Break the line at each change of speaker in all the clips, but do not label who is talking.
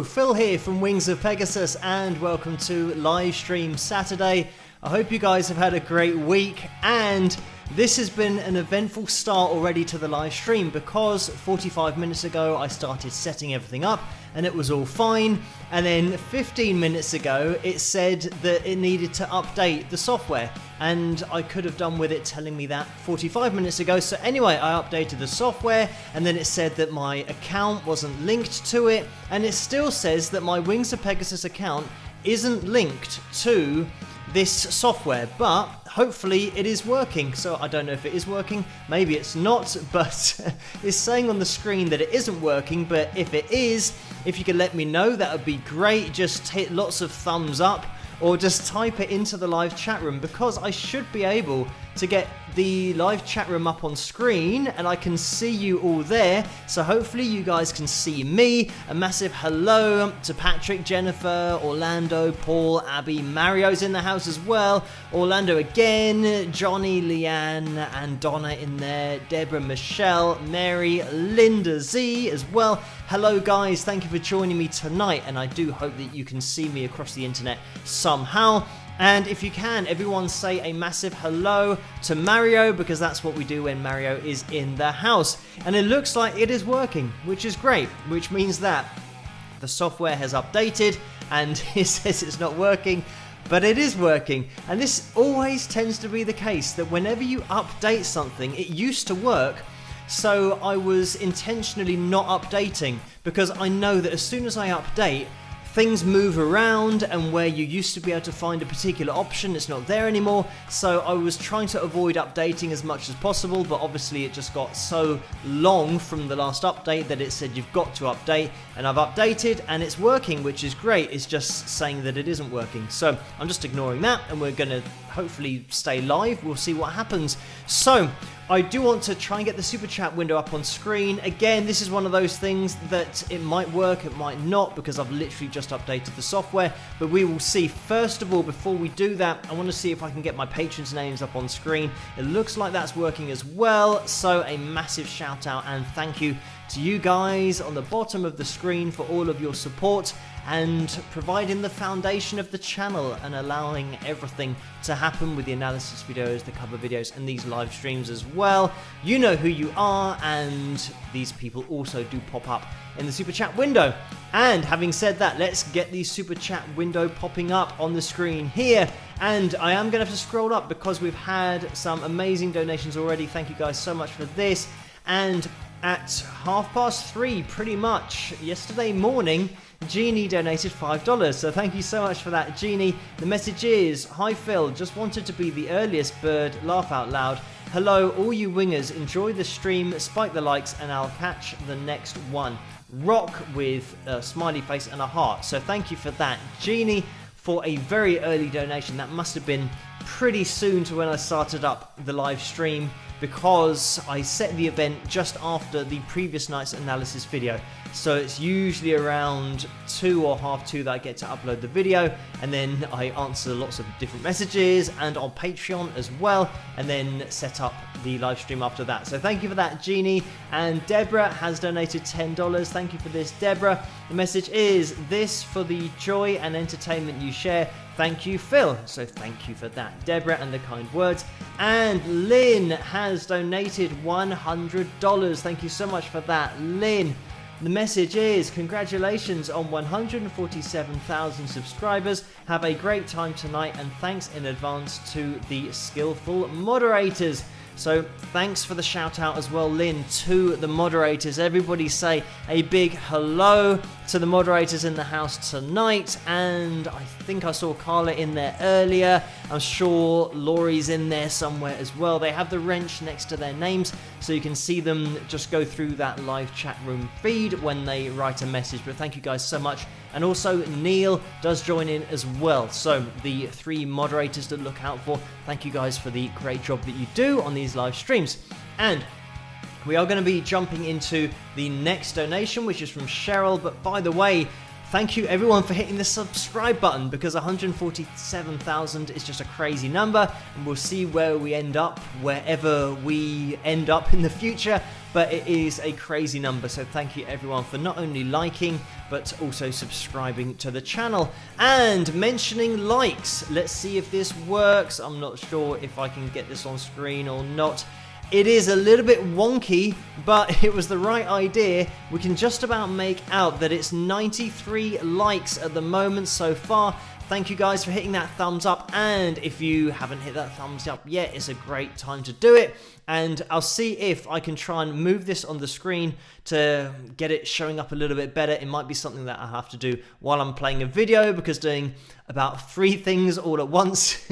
Phil here from Wings of Pegasus and welcome to Livestream Saturday. I hope you guys have had a great week, and this has been an eventful start already to the live stream because 45 minutes ago I started setting everything up and it was all fine, and then 15 minutes ago it said that it needed to update the software, and I could have done with it telling me that 45 minutes ago. So anyway, I updated the software and then it said that my account wasn't linked to it, and it still says that my Wings of Pegasus account isn't linked to this software, but hopefully it is working. So I don't know if it is working, maybe it's not, but it's saying on the screen that it isn't working. But if it is, if you could let me know, that would be great. Just hit lots of thumbs up or just type it into the live chat room, because I should be able to get the live chat room up on screen and I can see you all there. So hopefully you guys can see me. A massive hello to Patrick, Jennifer, Orlando, Paul, Abby, Mario's in the house as well, Orlando again, Johnny, Leanne and Donna in there, Deborah, Michelle, Mary, Linda Z as well. Hello guys, thank you for joining me tonight, and I do hope that you can see me across the internet somehow. And if you can, everyone say a massive hello to Mario, because that's what we do when Mario is in the house. And it looks like it is working, which is great, which means that the software has updated and it says it's not working, but it is working. And this always tends to be the case, that whenever you update something, it used to work. So I was intentionally not updating, because I know that as soon as I update, things move around, and where you used to be able to find a particular option, it's not there anymore. So I was trying to avoid updating as much as possible, but obviously it just got so long from the last update that it said you've got to update, and I've updated and it's working, which is great. It's just saying that it isn't working. So I'm just ignoring that, and we're going to hopefully stay live. We'll see what happens. So I do want to try and get the super chat window up on screen. Again, this is one of those things that it might work, it might not, because I've literally just updated the software, but we will see. First of all, before we do that, I want to see if I can get my patrons' names up on screen. It looks like that's working as well, so a massive shout out and thank you to you guys on the bottom of the screen for all of your support and providing the foundation of the channel and allowing everything to happen with the analysis videos, the cover videos and these live streams as well. You know who you are, and these people also do pop up in the super chat window. And having said that, let's get the super chat window popping up on the screen here. And I am going to have to scroll up because we've had some amazing donations already. Thank you guys so much for this. And at 3:30 pretty much yesterday morning, Jeannie donated $5, so thank you so much for that, Jeannie. The message is, hi Phil, just wanted to be the earliest bird, laugh out loud. Hello all you wingers, enjoy the stream, spike the likes and I'll catch the next one. Rock, with a smiley face and a heart. So thank you for that, Jeannie, for a very early donation. That must have been pretty soon to when I started up the live stream, because I set the event just after the previous night's analysis video. So it's usually around 2 or half 2 that I get to upload the video, and then I answer lots of different messages and on Patreon as well, and then set up the live stream after that. So thank you for that, Jeannie. And Deborah has donated $10. Thank you for this, Deborah. The message is, this for the joy and entertainment you share. Thank you, Phil. So thank you for that, Deborah, and the kind words. And Lynn has donated $100. Thank you so much for that, Lynn. The message is, congratulations on 147,000 subscribers. Have a great time tonight, and thanks in advance to the skillful moderators. So thanks for the shout out as well, Lynn, to the moderators. Everybody say a big hello to the moderators in the house tonight. And I think I saw Carla in there earlier. I'm sure Laurie's in there somewhere as well. They have the wrench next to their names, so you can see them just go through that live chat room feed when they write a message. But thank you guys so much. And also Neil does join in as well. So the 3 moderators to look out for. Thank you guys for the great job that you do on these live streams. And we are going to be jumping into the next donation, which is from Cheryl. But by the way, thank you everyone for hitting the subscribe button, because 147,000 is just a crazy number, and we'll see where we end up, wherever we end up in the future. but it is a crazy number. So thank you everyone for not only liking, but also subscribing to the channel and mentioning likes. Let's see if this works. I'm not sure if I can get this on screen or not. It is a little bit wonky, but it was the right idea. We can just about make out that it's 93 likes at the moment so far. Thank you guys for hitting that thumbs up, and if you haven't hit that thumbs up yet, it's a great time to do it. And I'll see if I can try and move this on the screen to get it showing up a little bit better. It might be something that I have to do while I'm playing a video, because doing about 3 things all at once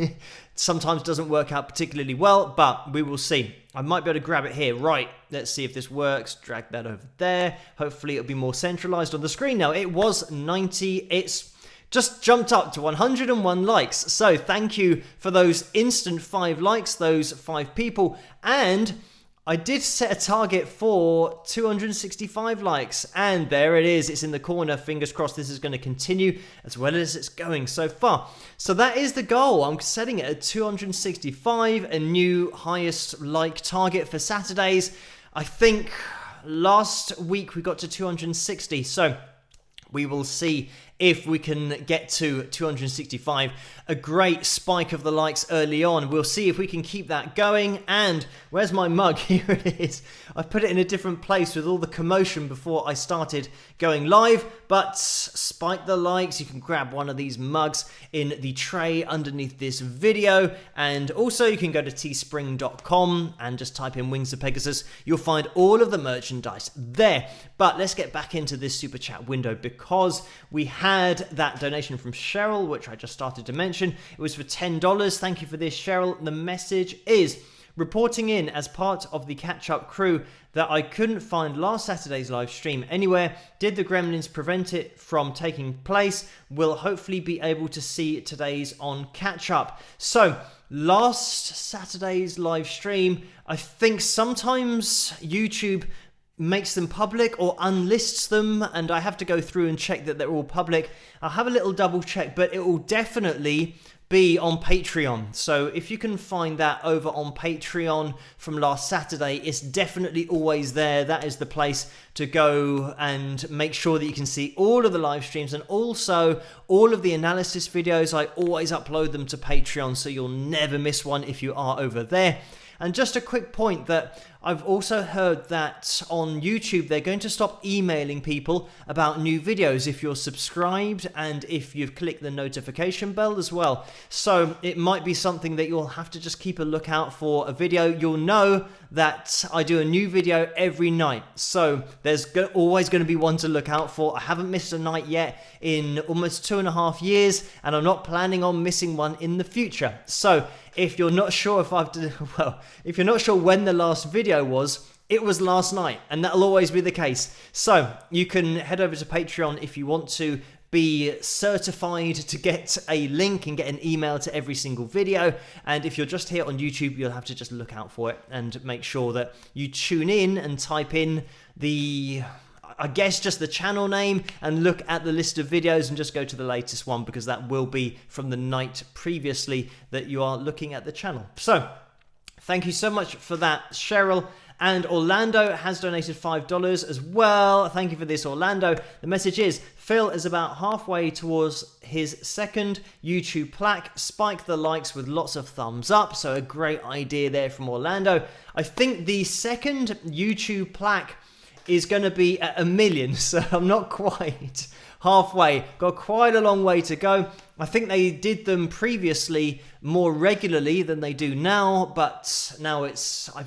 sometimes doesn't work out particularly well, but we will see. I might be able to grab it here. Right, let's see if this works. Drag that over there. Hopefully it'll be more centralized on the screen now. It was 90. It's just jumped up to 101 likes. So thank you for those instant 5 likes, those 5 people. And I did set a target for 265 likes, and there it is. It's in the corner. Fingers crossed this is going to continue as well as it's going so far. So that is the goal. I'm setting it at 265, a new highest like target for Saturdays. I think last week we got to 260, so we will see if we can get to 265. A great spike of the likes early on. We'll see if we can keep that going. And where's my mug? Here it is. I put it in a different place with all the commotion before I started going live. But spike the likes. You can grab one of these mugs in the tray underneath this video. And also you can go to teespring.com and just type in Wings of Pegasus. You'll find all of the merchandise there. But let's get back into this super chat window, because we had that donation from Cheryl, which I just started to mention. It was for $10. Thank you for this, Cheryl. The message is: reporting in as part of the catch-up crew that I couldn't find last Saturday's live stream anywhere. Did the gremlins prevent it from taking place? We'll hopefully be able to see today's on catch-up. So last Saturday's live stream, I think sometimes YouTube makes them public or unlists them, and I have to go through and check that they're all public. I'll have a little double check, but it will definitely be on Patreon. So if you can find that over on Patreon from last Saturday, it's definitely always there. That is the place to go and make sure that you can see all of the live streams, and also all of the analysis videos. I always upload them to Patreon, so you'll never miss one if you are over there. And just a quick point that I've also heard that on YouTube they're going to stop emailing people about new videos if you're subscribed and if you've clicked the notification bell as well. So it might be something that you'll have to just keep a lookout for a video. You'll know that I do a new video every night, so there's always going to be one to look out for. I haven't missed a night yet in almost 2.5 years, and I'm not planning on missing one in the future. So if you're not sure if you're not sure when the last video was, it was last night, and that'll always be the case. So you can head over to Patreon if you want to be certified to get a link and get an email to every single video. And if you're just here on YouTube, you'll have to just look out for it and make sure that you tune in and type in I guess just the channel name and look at the list of videos and just go to the latest one, because that will be from the night previously that you are looking at the channel. So thank you so much for that, Cheryl. And Orlando has donated $5 as well. Thank you for this, Orlando. The message is: Phil is about halfway towards his second YouTube plaque. Spike the likes with lots of thumbs up. So a great idea there from Orlando. I think the second YouTube plaque is going to be at 1 million, so I'm not quite halfway. Got quite a long way to go. I think they did them previously more regularly than they do now, but now I'm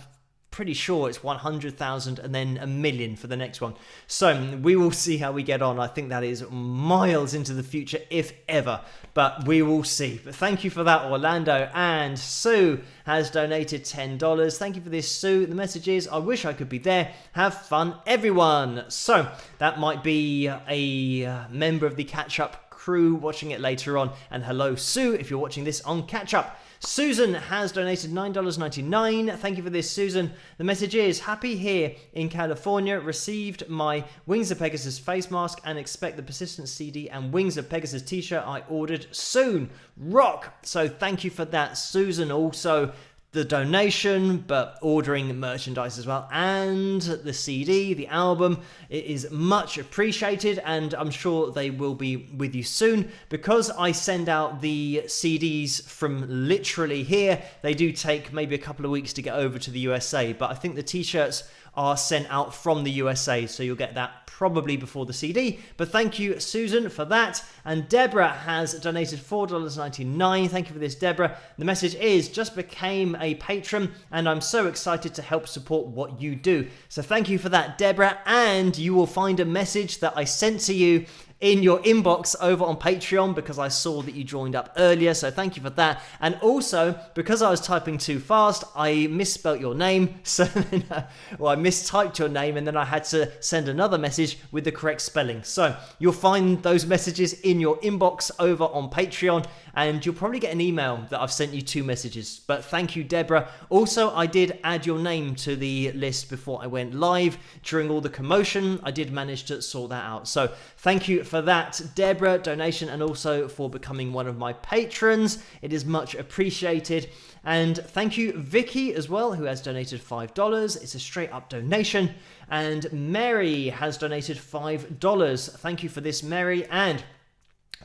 pretty sure it's 100,000 and then 1 million for the next one. So we will see how we get on. I think that is miles into the future, if ever, but we will see. But thank you for that, Orlando. And Sue has donated $10. Thank you for this, Sue. The message is: I wish I could be there. Have fun, everyone. So that might be a member of the catch-up crew watching it later on. And hello, Sue, if you're watching this on catch-up. Susan has donated $9.99. Thank you for this, Susan. The message is: happy here in California. Received my Wings of Pegasus face mask and expect the Persistence CD and Wings of Pegasus t-shirt I ordered soon. Rock! So thank you for that, Susan. Also, the donation, but ordering merchandise as well, and the CD, the album. It is much appreciated, and I'm sure they will be with you soon. Because I send out the CDs from literally here, they do take maybe a couple of weeks to get over to the USA, but I think the t-shirts are sent out from the USA, so you'll get that probably before the CD. But thank you, Susan, for that. And Deborah has donated $4.99. Thank you for this, Deborah. The message is, just became a patron, and I'm so excited to help support what you do. So thank you for that, Deborah. And you will find a message that I sent to you in your inbox over on Patreon, because I saw that you joined up earlier, so thank you for that. And also, because I was typing too fast, I misspelt your name, so then, I mistyped your name, and then I had to send another message with the correct spelling. So you'll find those messages in your inbox over on Patreon, and you'll probably get an email that I've sent you 2 messages. But thank you, Deborah. Also, I did add your name to the list before I went live. During all the commotion, I did manage to sort that out. So thank you for that, Deborah, donation, and also for becoming one of my patrons. It is much appreciated. And thank you, Vicky, as well, who has donated $5. It's a straight up donation. And Mary has donated $5. Thank you for this, Mary. And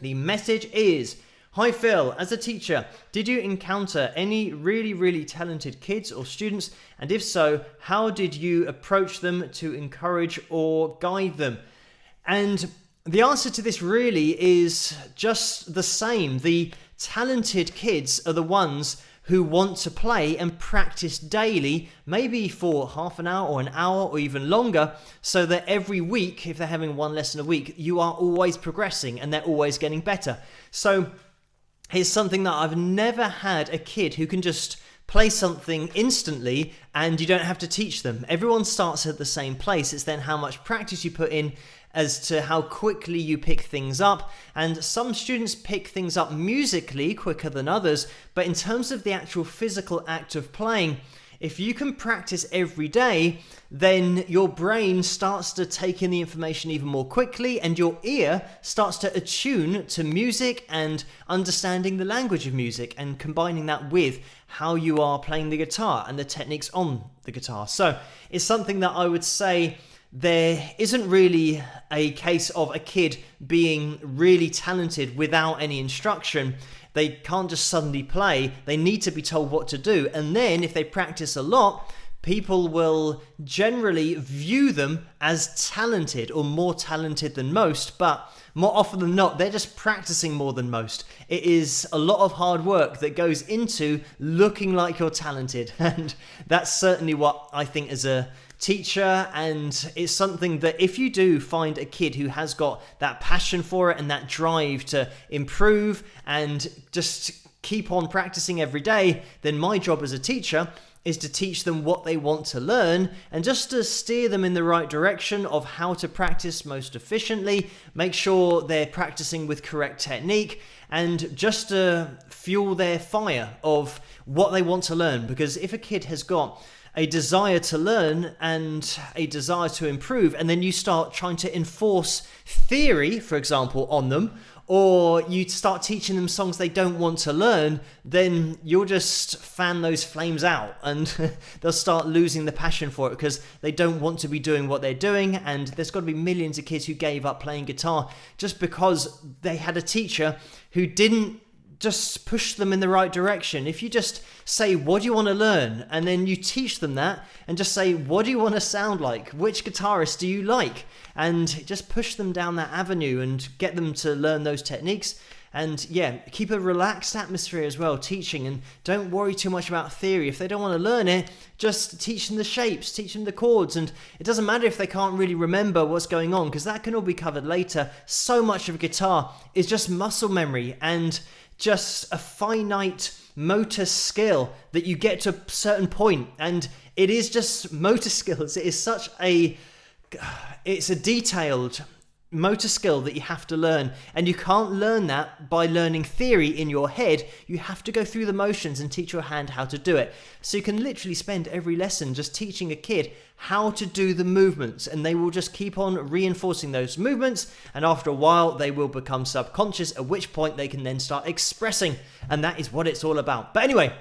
the message is, hi Phil, as a teacher, did you encounter any really talented kids or students? And if so, how did you approach them to encourage or guide them? And the answer to this really is just the same. The talented kids are the ones who want to play and practice daily, maybe for half an hour or an hour or even longer, so that every week, if they're having one lesson a week, you are always progressing and they're always getting better. So here's something that I've never had a kid who can just play something instantly and you don't have to teach them. Everyone starts at the same place. It's then how much practice you put in as to how quickly you pick things up. And some students pick things up musically quicker than others, but in terms of the actual physical act of playing, if you can practice every day, then your brain starts to take in the information even more quickly, and your ear starts to attune to music and understanding the language of music and combining that with how you are playing the guitar and the techniques on the guitar. So it's something that I would say there isn't really a case of a kid being really talented without any instruction. They can't just suddenly play. They need to be told what to do. And then if they practice a lot, people will generally view them as talented or more talented than most. But more often than not, they're just practicing more than most. It is a lot of hard work that goes into looking like you're talented. And that's certainly what I think as a teacher, and it's something that if you do find a kid who has got that passion for it and that drive to improve and just keep on practicing every day, then my job as a teacher is to teach them what they want to learn and just to steer them in the right direction of how to practice most efficiently, make sure they're practicing with correct technique, and just to fuel their fire of what they want to learn. Because if a kid has got a desire to learn and a desire to improve, and then you start trying to enforce theory, for example, on them, or you start teaching them songs they don't want to learn, then you'll just fan those flames out and they'll start losing the passion for it because they don't want to be doing what they're doing. And there's got to be millions of kids who gave up playing guitar just because they had a teacher who didn't just push them in the right direction. If you just say, what do you want to learn? And then you teach them that and just say, what do you want to sound like? Which guitarist do you like? And just push them down that avenue and get them to learn those techniques. And yeah, keep a relaxed atmosphere as well, teaching, and don't worry too much about theory. If they don't want to learn it, just teach them the shapes, teach them the chords, and it doesn't matter if they can't really remember what's going on, because that can all be covered later. So much of guitar is just muscle memory and just a finite motor skill that you get to a certain point, and it is just motor skills. It's a detailed motor skill that you have to learn, and you can't learn that by learning theory in your head. You have to go through the motions and teach your hand how to do it. So you can literally spend every lesson just teaching a kid how to do the movements, and they will just keep on reinforcing those movements, and after a while they will become subconscious, at which point they can then start expressing, and that is what it's all about. But anyway,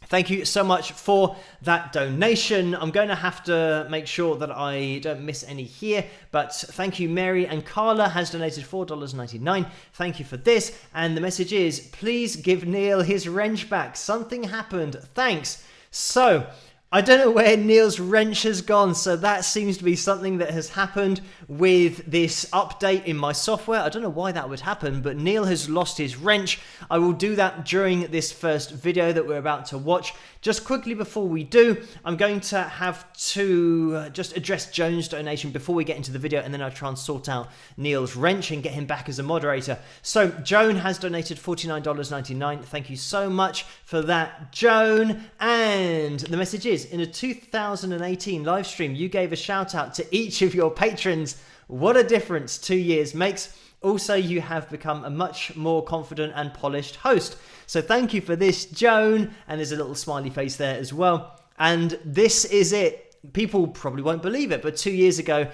Thank you so much for that donation. I'm going to have to make sure that I don't miss any here, but thank you. Mary and Carla has donated $4.99. Thank you for this. And the message is, please give Neil his wrench back. Something happened. Thanks. So, I don't know where Neil's wrench has gone, so that seems to be something that has happened with this update in my software. I don't know why that would happen, but Neil has lost his wrench. I will do that during this first video that we're about to watch. Just quickly before we do, I'm going to have to just address Joan's donation before we get into the video, and then I'll try and sort out Neil's wrench and get him back as a moderator. So Joan has donated $49.99. Thank you so much for that, Joan. And the message is, in a 2018 live stream, you gave a shout out to each of your patrons. What a difference 2 years makes. Also, you have become a much more confident and polished host. So thank you for this, Joan. And there's a little smiley face there as well. And this is it. People probably won't believe it, but 2 years ago,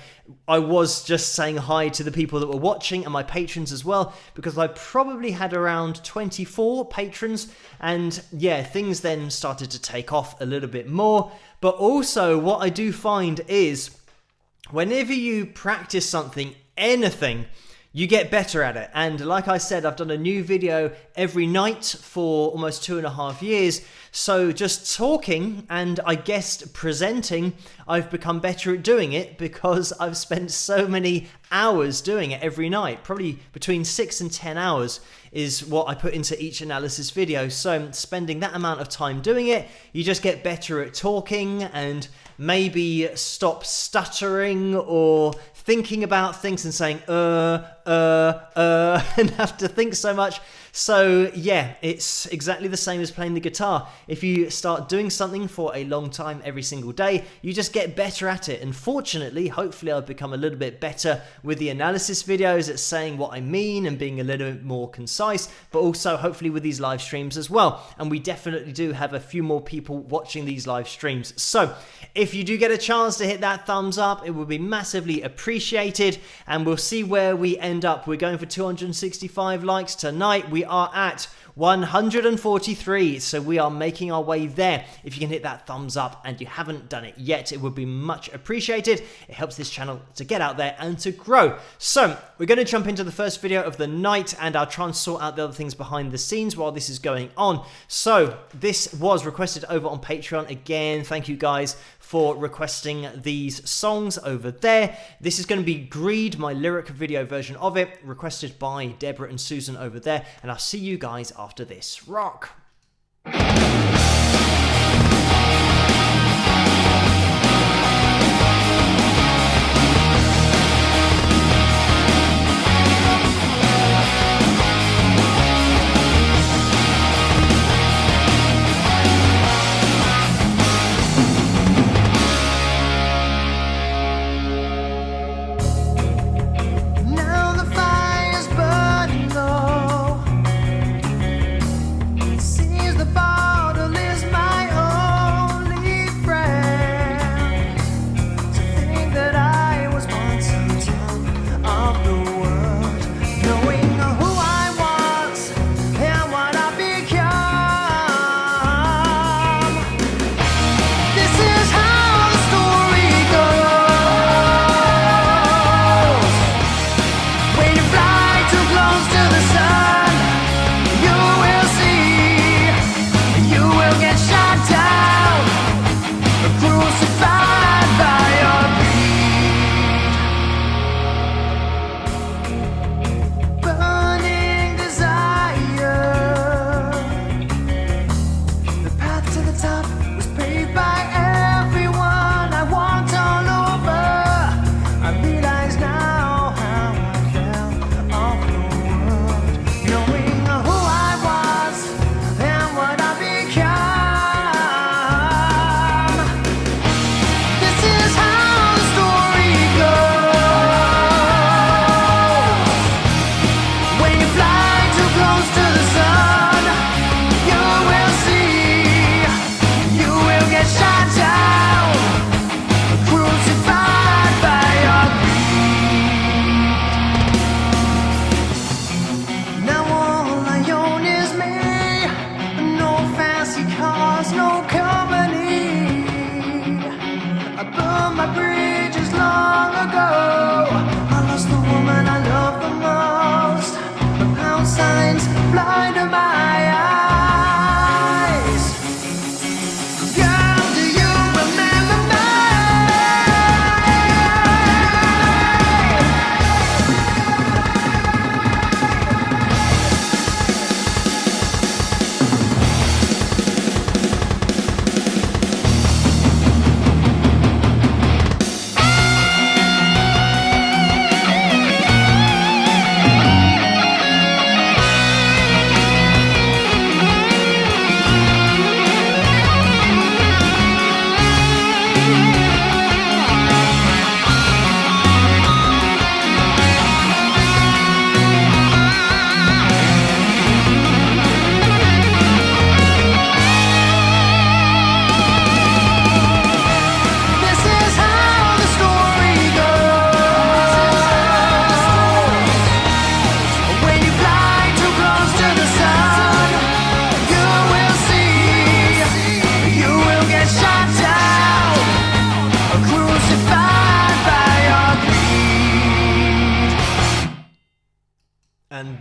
I was just saying hi to the people that were watching and my patrons as well, because I probably had around 24 patrons. And yeah, things then started to take off a little bit more. But also what I do find is whenever you practice something, anything, you get better at it. And like I said, I've done a new video every night for almost 2.5 years. So just talking and I guess presenting, I've become better at doing it because I've spent so many hours doing it every night. Probably between 6 and 10 hours is what I put into each analysis video. So spending that amount of time doing it, you just get better at talking and maybe stop stuttering or thinking about things and saying, and have to think so much. So yeah, it's exactly the same as playing the guitar. If you start doing something for a long time every single day, you just get better at it. And fortunately, hopefully I've become a little bit better with the analysis videos at saying what I mean and being a little bit more concise, but also hopefully with these live streams as well. And we definitely do have a few more people watching these live streams. So if you do get a chance to hit that thumbs up, it would be massively appreciated. And we'll see where we end up. We're going for 265 likes tonight. We are at 143, so we are making our way there. If you can hit that thumbs up and you haven't done it yet, it would be much appreciated. It helps this channel to get out there and to grow. So we're going to jump into the first video of the night, and I'll try and sort out the other things behind the scenes while this is going on. So this was requested over on Patreon. Again, thank you guys for requesting these songs over there. This is going to be Greed, my lyric video version of it, requested by Deborah and Susan over there, and I'll see you guys after this. Rock!
Now the fire's burning low.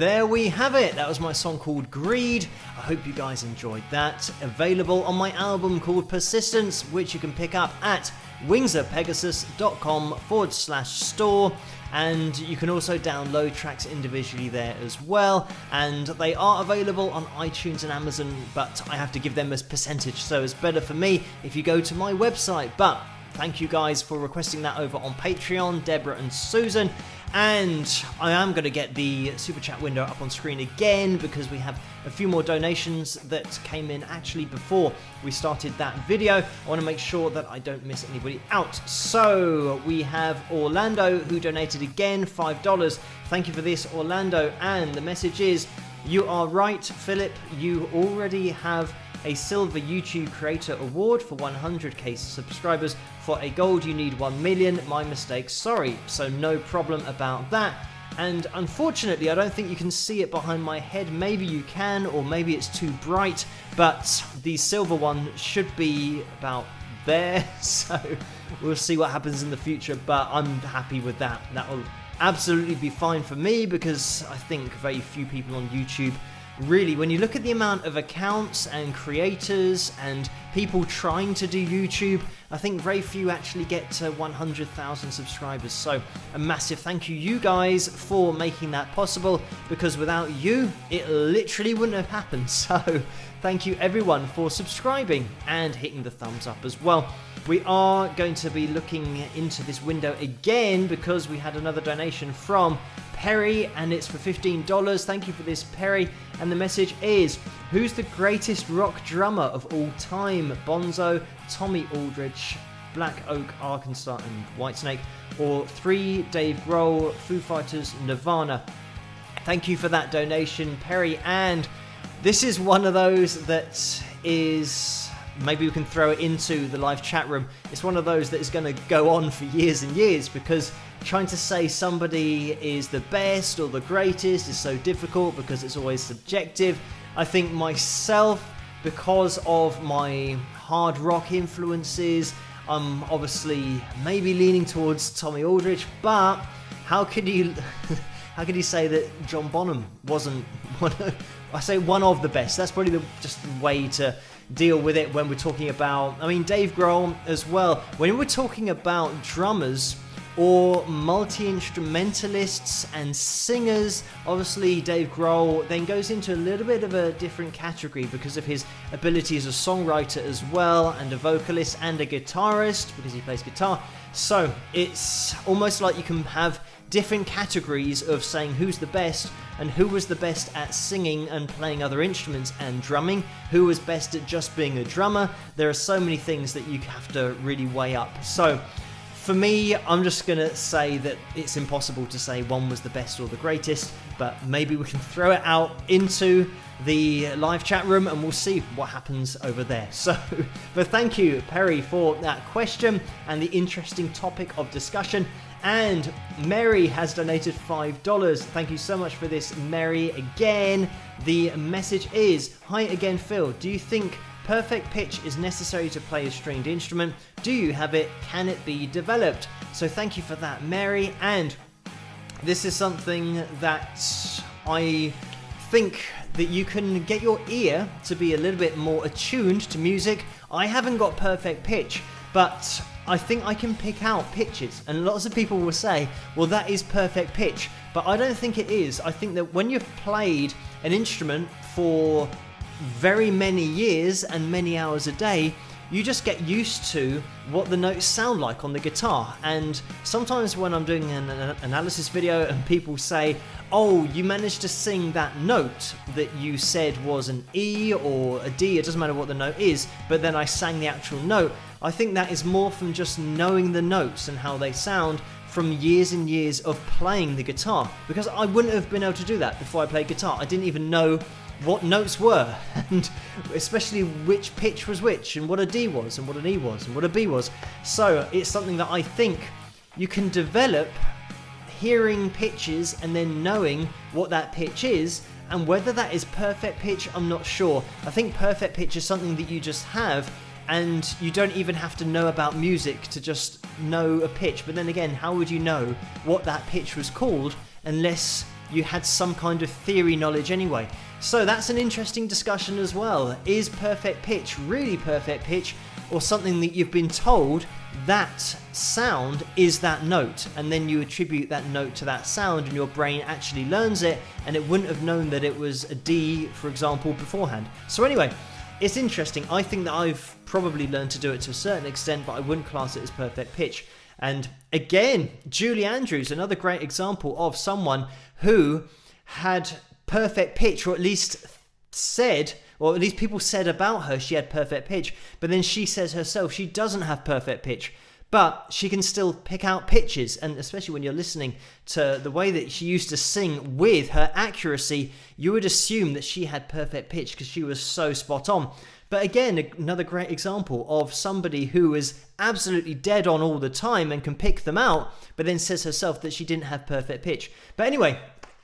there we have it. That was my song called Greed. I hope you guys enjoyed that. Available on my album called Persistence, which you can pick up at wingsapegasus.com/store. And you can also download tracks individually there as well. And they are available on iTunes and Amazon, but I have to give them as percentage, so it's better for me if you go to my website. But thank you guys for requesting that over on Patreon, Deborah and Susan. And I am going to get the super chat window up on screen again because we have a few more donations that came in actually before we started that video. I want to make sure that I don't miss anybody out. So we have Orlando who donated again $5. Thank you for this, Orlando. And the message is, you are right, Philip. You already have a silver YouTube creator award for 100k subscribers. For a gold you need 1 million. My mistake, sorry. So no problem about that. And unfortunately I don't think you can see it behind my head. Maybe you can, or maybe it's too bright, but the silver one should be about there. So we'll see what happens in the future, but I'm happy with that. That will absolutely be fine for me because I think very few people on YouTube really, when you look at the amount of accounts and creators and people trying to do YouTube, I think very few actually get to 100,000 subscribers. So a massive thank you guys for making that possible, because without you it literally wouldn't have happened. So thank you everyone for subscribing and hitting the thumbs up as well. We are going to be looking into this window again because we had another donation from Perry and it's for $15. Thank you for this, Perry. And the message is, who's the greatest rock drummer of all time? Bonzo, Tommy Aldridge, Black Oak, Arkansas and Whitesnake, or 3, Dave Grohl, Foo Fighters, Nirvana? Thank you for that donation, Perry. And this is one of those that is, maybe we can throw it into the live chat room. It's one of those that is going to go on for years and years, because trying to say somebody is the best or the greatest is so difficult because it's always subjective. I think myself, because of my hard rock influences, I'm obviously maybe leaning towards Tommy Aldridge, but how could you say that John Bonham wasn't one of the best? That's probably just the way to deal with it when we're talking about, I mean, Dave Grohl as well. When we're talking about drummers or multi-instrumentalists and singers, obviously Dave Grohl then goes into a little bit of a different category because of his ability as a songwriter as well, and a vocalist and a guitarist because he plays guitar. So it's almost like you can have different categories of saying who's the best, and who was the best at singing and playing other instruments and drumming, who was best at just being a drummer. There are so many things that you have to really weigh up. So for me, I'm just going to say that it's impossible to say one was the best or the greatest, but maybe we can throw it out into the live chat room and we'll see what happens over there. So, but thank you, Perry, for that question and the interesting topic of discussion. And Mary has donated $5. Thank you so much for this, Mary, again. The message is, hi again, Phil. Do you think perfect pitch is necessary to play a stringed instrument? Do you have it? Can it be developed? So thank you for that, Mary. And this is something that I think that you can get your ear to be a little bit more attuned to music. I haven't got perfect pitch, but I think I can pick out pitches, and lots of people will say, well, that is perfect pitch, but I don't think it is. I think that when you've played an instrument for very many years and many hours a day, you just get used to what the notes sound like on the guitar. And sometimes when I'm doing an analysis video and people say, oh, you managed to sing that note that you said was an E or a D, it doesn't matter what the note is, but then I sang the actual note, I think that is more from just knowing the notes and how they sound from years and years of playing the guitar. Because I wouldn't have been able to do that before I played guitar. I didn't even know what notes were, and especially which pitch was which, and what a D was, and what an E was, and what a B was. So it's something that I think you can develop, hearing pitches and then knowing what that pitch is, and whether that is perfect pitch, I'm not sure. I think perfect pitch is something that you just have, and you don't even have to know about music to just know a pitch. But then again, how would you know what that pitch was called unless you had some kind of theory knowledge anyway. So that's an interesting discussion as well. Is perfect pitch really perfect pitch, or something that you've been told that sound is that note, and then you attribute that note to that sound and your brain actually learns it, and it wouldn't have known that it was a D, for example, beforehand. So anyway, it's interesting. I think that I've probably learned to do it to a certain extent, but I wouldn't class it as perfect pitch. And again, Julie Andrews, another great example of someone who had perfect pitch, or at least said, or at least people said about her she had perfect pitch, but then she says herself she doesn't have perfect pitch, but she can still pick out pitches. And especially when you're listening to the way that she used to sing with her accuracy, you would assume that she had perfect pitch because she was so spot on. But again, another great example of somebody who is absolutely dead on all the time and can pick them out, but then says herself that she didn't have perfect pitch. But anyway,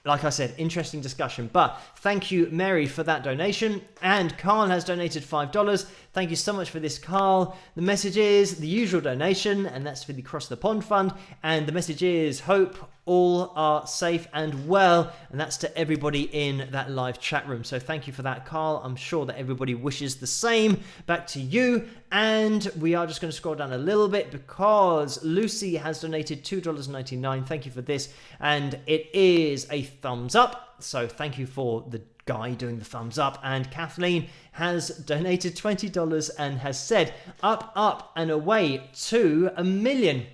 like I said, interesting discussion. But thank you, Mary, for that donation. And Carl has donated $5. Thank you so much for this, Carl. The message is the usual donation, and that's for the Cross the Pond Fund. And the message is hope all are safe and well. And that's to everybody in that live chat room. So thank you for that, Carl. I'm sure that everybody wishes the same back to you. And we are just going to scroll down a little bit because Lucy has donated $2.99. Thank you for this. And it is a thumbs up. So thank you for the guy doing the thumbs up. And Kathleen has donated $20 and has said up, up and away to 1 million.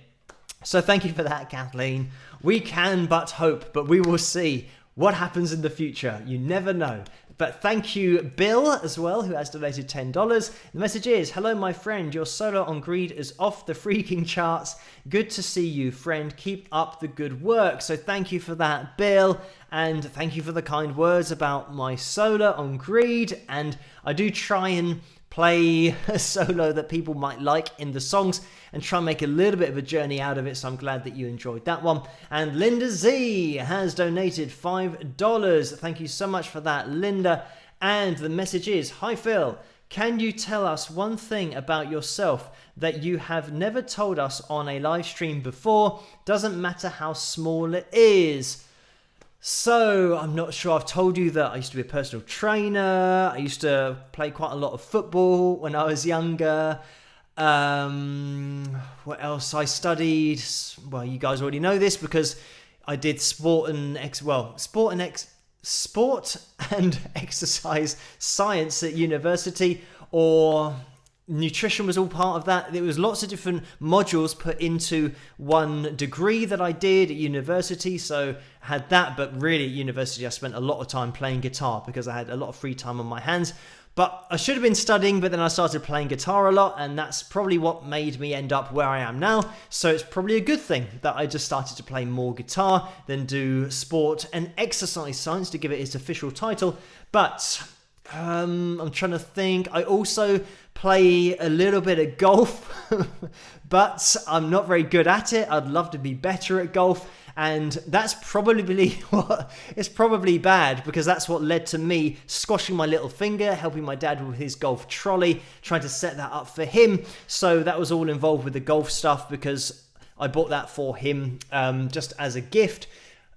So thank you for that, Kathleen. We can but hope, but we will see what happens in the future. You never know. But thank you, Bill, as well, who has donated $10. The message is, hello, my friend. Your solo on Greed is off the freaking charts. Good to see you, friend. Keep up the good work. So thank you for that, Bill. And thank you for the kind words about my solo on Greed. And I do try and play a solo that people might like in the songs and try and make a little bit of a journey out of it. So I'm glad that you enjoyed that one. And Linda Z has donated $5. Thank you so much for that, Linda. And the message is, hi Phil, can you tell us one thing about yourself that you have never told us on a live stream before? Doesn't matter how small it is. So, I'm not sure I've told you that I used to be a personal trainer. I used to play quite a lot of football when I was younger. What else? I studied, well, you guys already know this because I did sport and exercise science at university, or nutrition was all part of that. There was lots of different modules put into one degree that I did at university, so I had that. But really at university I spent a lot of time playing guitar because I had a lot of free time on my hands. But I should have been studying, but then I started playing guitar a lot, and that's probably what made me end up where I am now. So it's probably a good thing that I just started to play more guitar than do sport and exercise science, to give it its official title. But I'm trying to think. I also play a little bit of golf, but I'm not very good at it. I'd love to be better at golf. And that's probably what, it's probably bad, because that's what led to me squashing my little finger, helping my dad with his golf trolley, trying to set that up for him. So that was all involved with the golf stuff, because I bought that for him just as a gift.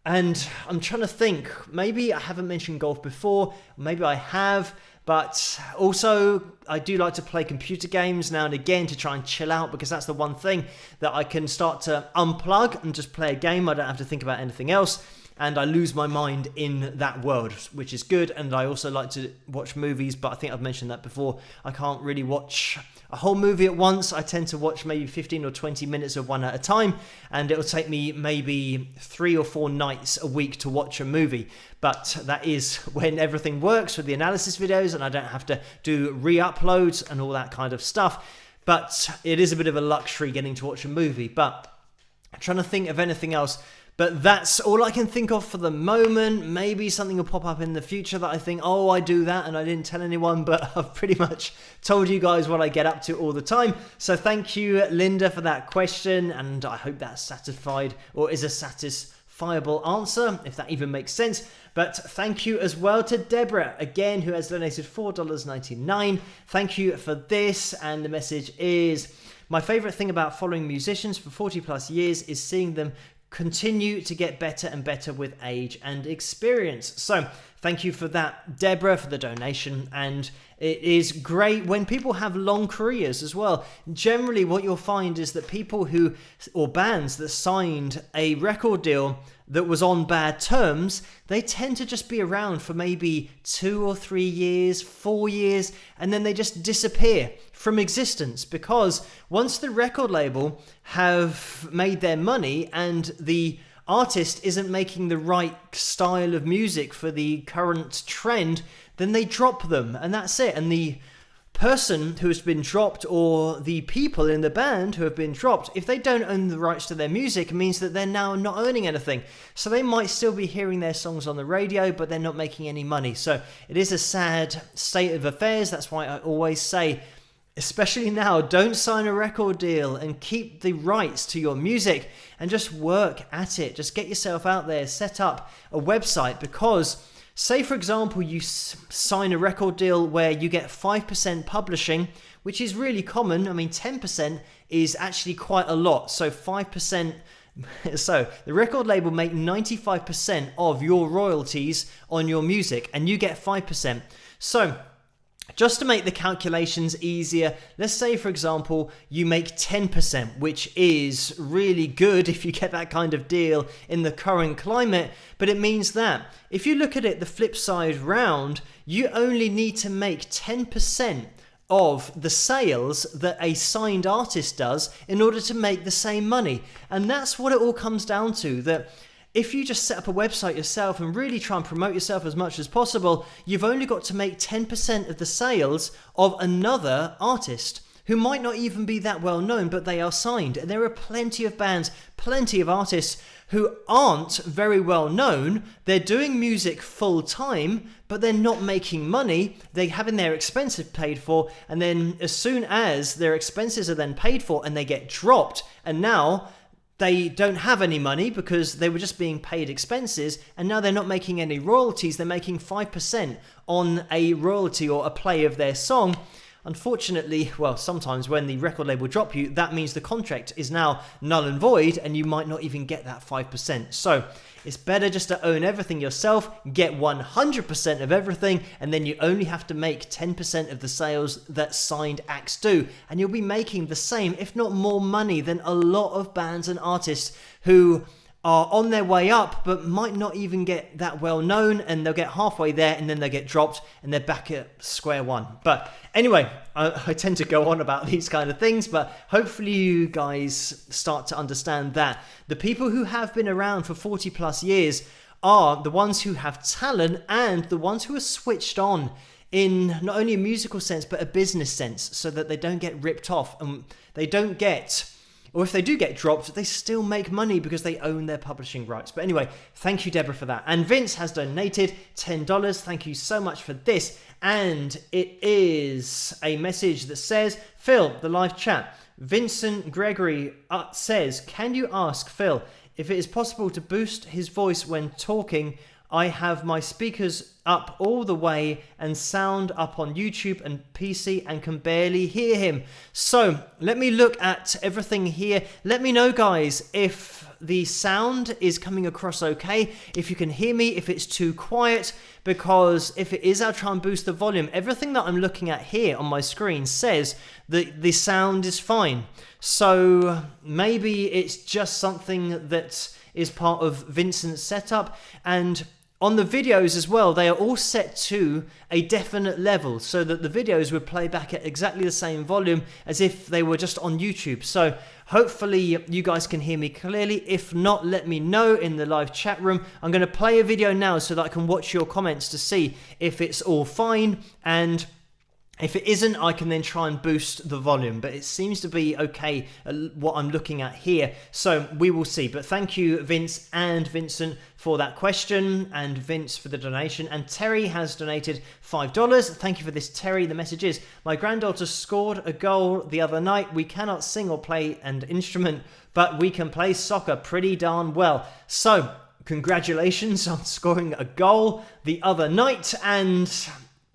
And I'm trying to think, maybe I haven't mentioned golf before, maybe I have, but also I do like to play computer games now and again to try and chill out, because that's the one thing that I can start to unplug and just play a game. I don't have to think about anything else, and I lose my mind in that world, which is good. And I also like to watch movies, but I think I've mentioned that before. I can't really watch a whole movie at once. I tend to watch maybe 15 or 20 minutes of one at a time, and it'll take me maybe 3 or 4 nights a week to watch a movie. But that is when everything works with the analysis videos and I don't have to do re-uploads and all that kind of stuff. But it is a bit of a luxury getting to watch a movie. But I'm trying to think of anything else. But that's all I can think of for the moment. Maybe something will pop up in the future that I think, oh, I do that and I didn't tell anyone, but I've pretty much told you guys what I get up to all the time. So thank you, Linda, for that question, and I hope that's satisfied, or is a satisfiable answer, if that even makes sense. But thank you as well to Deborah, again, who has donated $4.99. Thank you for this, and the message is, my favourite thing about following musicians for 40 plus years is seeing them continue to get better and better with age and experience. So thank you for that, Deborah, for the donation. And it is great when people have long careers as well. Generally, what you'll find is that people or bands that signed a record deal that was on bad terms, they tend to just be around for maybe 2 or 3 years, 4 years, and then they just disappear from existence, because once the record label have made their money and the artist isn't making the right style of music for the current trend, then they drop them, and that's it. And the person who has been dropped, or the people in the band who have been dropped, if they don't own the rights to their music, it means that they're now not earning anything. So they might still be hearing their songs on the radio, but they're not making any money. So it is a sad state of affairs. That's why I always say, especially now, don't sign a record deal and keep the rights to your music and just work at it. Just get yourself out there, set up a website, because say, for example, you sign a record deal where you get 5% publishing, which is really common. I mean, 10% is actually quite a lot. So 5%, so the record label make 95% of your royalties on your music, and you get 5%. So just to make the calculations easier, let's say, for example, you make 10%, which is really good if you get that kind of deal in the current climate. But it means that if you look at it the flip side round, you only need to make 10% of the sales that a signed artist does in order to make the same money. And that's what it all comes down to, that if you just set up a website yourself and really try and promote yourself as much as possible, you've only got to make 10% of the sales of another artist who might not even be that well known, but they are signed. And there are plenty of bands, plenty of artists who aren't very well known. They're doing music full time, but they're not making money. They're having their expenses paid for. And then as soon as their expenses are then paid for and they get dropped, and now they don't have any money because they were just being paid expenses, and now they're not making any royalties. They're making 5% on a royalty or a play of their song. Unfortunately, well, sometimes when the record label drop you, that means the contract is now null and void, and you might not even get that 5%. So it's better just to own everything yourself, get 100% of everything, and then you only have to make 10% of the sales that signed acts do. And you'll be making the same, if not more money than a lot of bands and artists who are on their way up but might not even get that well known, and they'll get halfway there and then they'll get dropped and they're back at square one. But anyway, I tend to go on about these kind of things, but hopefully you guys start to understand that the people who have been around for 40 plus years are the ones who have talent and the ones who are switched on in not only a musical sense but a business sense, so that they don't get ripped off and they don't get, or if they do get dropped, they still make money because they own their publishing rights. But anyway, thank you, Deborah, for that. And Vince has donated $10. Thank you so much for this. And it is a message that says, Phil, the live chat. Vincent Gregory says, can you ask Phil if it is possible to boost his voice when talking? I have my speakers up all the way and sound up on YouTube and PC and can barely hear him. So let me look at everything here. Let me know, guys, if the sound is coming across okay, if you can hear me, if it's too quiet, because if it is, I'll try and boost the volume. Everything that I'm looking at here on my screen says that the sound is fine. So maybe it's just something that is part of Vincent's setup. And on the videos as well, they are all set to a definite level so that the videos would play back at exactly the same volume as if they were just on YouTube. So hopefully you guys can hear me clearly. If not, let me know in the live chat room. I'm going to play a video now so that I can watch your comments to see if it's all fine, and if it isn't, I can then try and boost the volume, but it seems to be okay what I'm looking at here. So we will see. But thank you, Vince and Vincent, for that question, and Vince for the donation. And Terry has donated $5. Thank you for this, Terry. The message is, my granddaughter scored a goal the other night. We cannot sing or play an instrument, but we can play soccer pretty darn well. So congratulations on scoring a goal the other night. And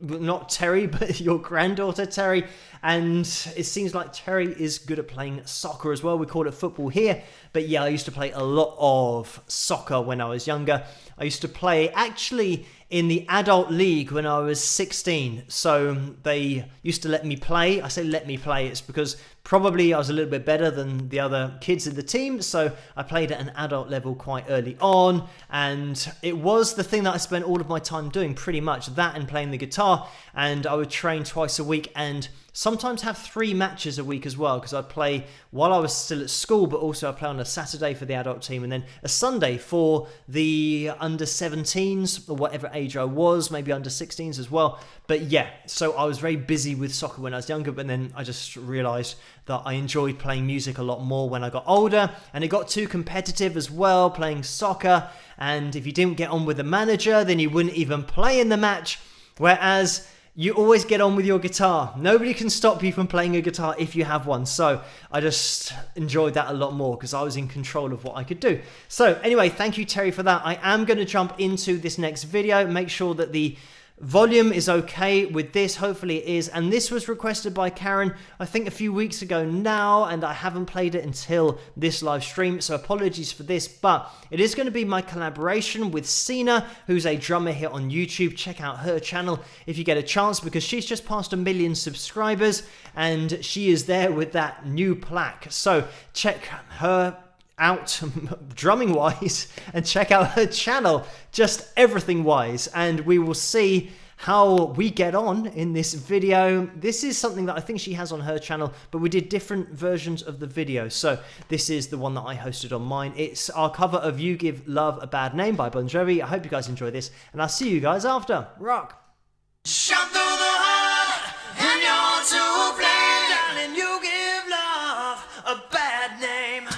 not Terry, but your granddaughter Terry, and it seems like Terry is good at playing soccer as well. We call it football here, but yeah, I used to play a lot of soccer when I was younger. I used to play actually in the adult league when I was 16, so they used to let me play. I say let me play, it's because probably I was a little bit better than the other kids in the team, so I played at an adult level quite early on, and it was the thing that I spent all of my time doing, pretty much that and playing the guitar. And I would train twice a week and sometimes have 3 matches a week as well, because I'd play while I was still at school, but also I play on a Saturday for the adult team and then a Sunday for the under 17s or whatever age I was, maybe under 16s as well. But yeah, so I was very busy with soccer when I was younger, but then I just realized that I enjoyed playing music a lot more when I got older, and it got too competitive as well, playing soccer, and if you didn't get on with the manager, then you wouldn't even play in the match, whereas you always get on with your guitar. Nobody can stop you from playing a guitar if you have one. So I just enjoyed that a lot more because I was in control of what I could do. So anyway, thank you, Terry, for that. I am going to jump into this next video. Make sure that the volume is okay with this. Hopefully it is. And this was requested by Karen, I think a few weeks ago now, and I haven't played it until this live stream, so apologies for this, but it is going to be my collaboration with Sina, who's a drummer here on YouTube. Check out her channel if you get a chance, because she's just passed 1 million subscribers and she is there with that new plaque. So check her out drumming wise and check out her channel, just everything wise, and we will see how we get on in this video. This is something that I think she has on her channel, but we did different versions of the video. So this is the one that I hosted on mine. It's our cover of You Give Love a Bad Name by Bon Jovi. I hope you guys enjoy this, and I'll see you guys after. Rock. Shot through the heart and you're too blind, darling, you give love a bad name.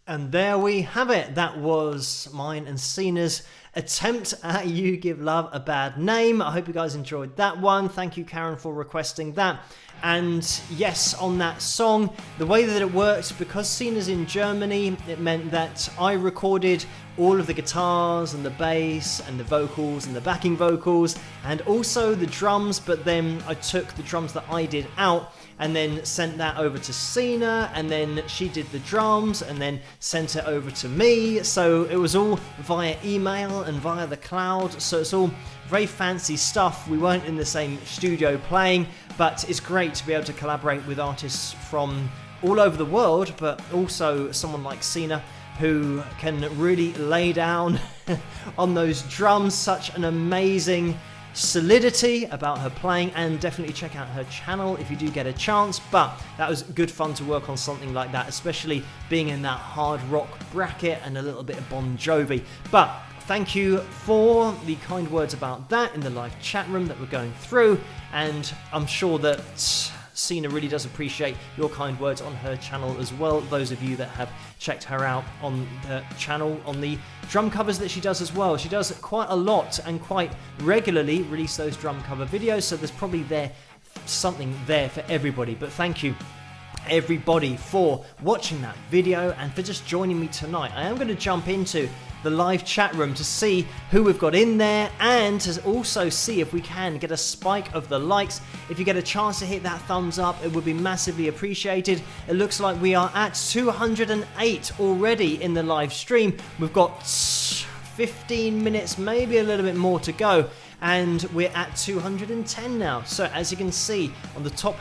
And there we have it. That was mine and Cena's attempt at You Give Love a Bad Name. I hope you guys enjoyed that one. Thank you, Karen, for requesting that. And yes, on that song, the way that it worked, because Cena's in Germany, it meant that I recorded all of the guitars and the bass and the vocals and the backing vocals and also the drums, but then I took the drums that I did out and then sent that over to Cena, and then she did the drums and then sent it over to me. So it was all via email and via the cloud, so it's all very fancy stuff. We weren't in the same studio playing, but it's great to be able to collaborate with artists from all over the world, but also someone like Cena who can really lay down on those drums. Such an amazing solidity about her playing, and definitely check out her channel if you do get a chance. But that was good fun to work on something like that, especially being in that hard rock bracket and a little bit of Bon Jovi. But thank you for the kind words about that in the live chat room that we're going through, and I'm sure that Cena really does appreciate your kind words on her channel as well. Those of you that have checked her out on the channel, on the drum covers that she does as well. She does quite a lot and quite regularly release those drum cover videos, so there's probably something there for everybody. But thank you everybody for watching that video and for just joining me tonight. I am going to jump into the live chat room to see who we've got in there, and to also see if we can get a spike of the likes. If you get a chance to hit that thumbs up, it would be massively appreciated. It looks like we are at 208 already in the live stream. We've got 15 minutes, maybe a little bit more to go, and we're at 210 now. So as you can see on the top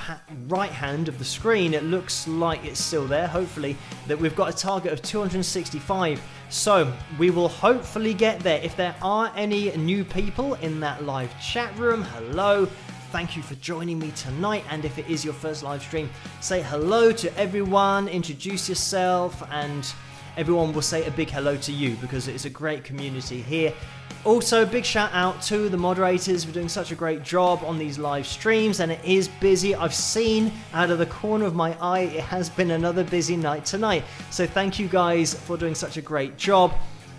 right hand of the screen, it looks like it's still there, hopefully, that we've got a target of 265. So we will hopefully get there. If there are any new people in that live chat room, hello. Thank you for joining me tonight, and if it is your first live stream, say hello to everyone, introduce yourself, and everyone will say a big hello to you because it's a great community here. Also, big shout out to the moderators for doing such a great job on these live streams, and it is busy. I've seen out of the corner of my eye it has been another busy night tonight. So thank you guys for doing such a great job,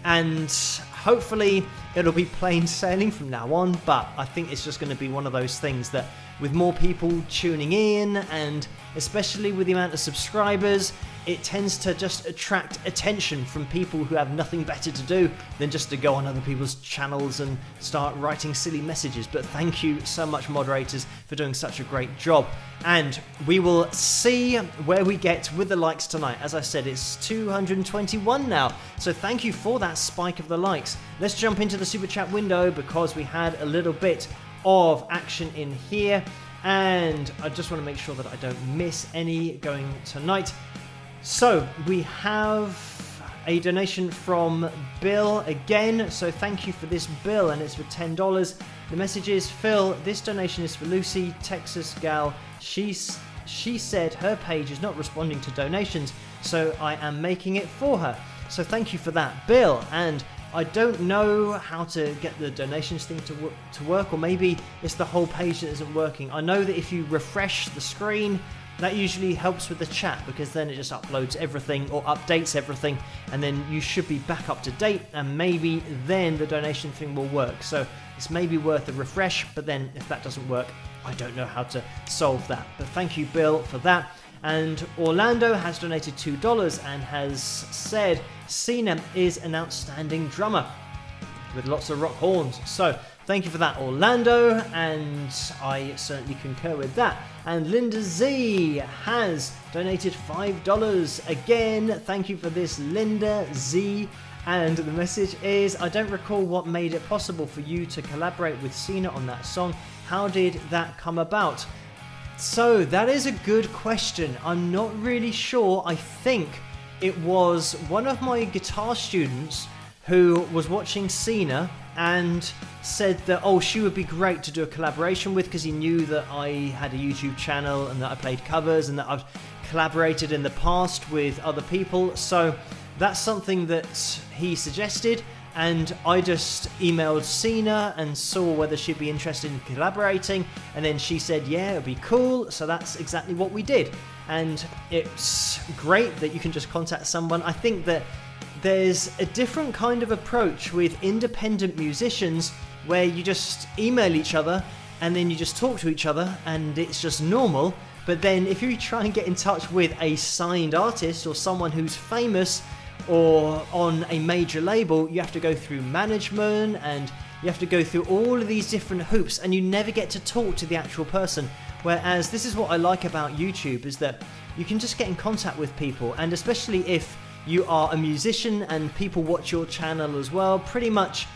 and hopefully it'll be plain sailing from now on. But I think it's just going to be one of those things that with more people tuning in, and especially with the amount of subscribers, it tends to just attract attention from people who have nothing better to do than just to go on other people's channels and start writing silly messages. But thank you so much, moderators, for doing such a great job. And we will see where we get with the likes tonight. As I said, it's 221 now. So thank you for that spike of the likes. Let's jump into the super chat window because we had a little bit of action in here. And I just want to make sure that I don't miss any going tonight. So we have a donation from Bill again, so thank you for this, Bill, and it's for $10. The message is, Phil, this donation is for Lucy, Texas gal. She said her page is not responding to donations, so I am making it for her. So thank you for that, Bill. And I don't know how to get the donations thing to work, or maybe it's the whole page that isn't working. I know that if you refresh the screen, that usually helps with the chat, because then it just uploads everything or updates everything, and then you should be back up to date, and maybe then the donation thing will work. So it's maybe worth a refresh, but then if that doesn't work, I don't know how to solve that. But thank you, Bill, for that. And Orlando has donated $2 and has said Cena is an outstanding drummer with lots of rock horns. So thank you for that, Orlando, and I certainly concur with that. And Linda Z has donated $5 again. Thank you for this, Linda Z. And the message is, I don't recall what made it possible for you to collaborate with Cena on that song. How did that come about? So that is a good question. I'm not really sure. I think it was one of my guitar students who was watching Cena and said that, oh, she would be great to do a collaboration with, because he knew that I had a YouTube channel and that I played covers and that I've collaborated in the past with other people. So that's something that he suggested, and I just emailed Cena and saw whether she'd be interested in collaborating, and then she said yeah, it'd be cool. So that's exactly what we did. and it's great that you can just contact someone. I think that there's a different kind of approach with independent musicians where you just email each other and then you just talk to each other and it's just normal. But then if you try and get in touch with a signed artist or someone who's famous or on a major label, you have to go through management and you have to go through all of these different hoops, and you never get to talk to the actual person. Whereas this is what I like about YouTube, is that you can just get in contact with people, and especially if you are a musician and people watch your channel as well, pretty much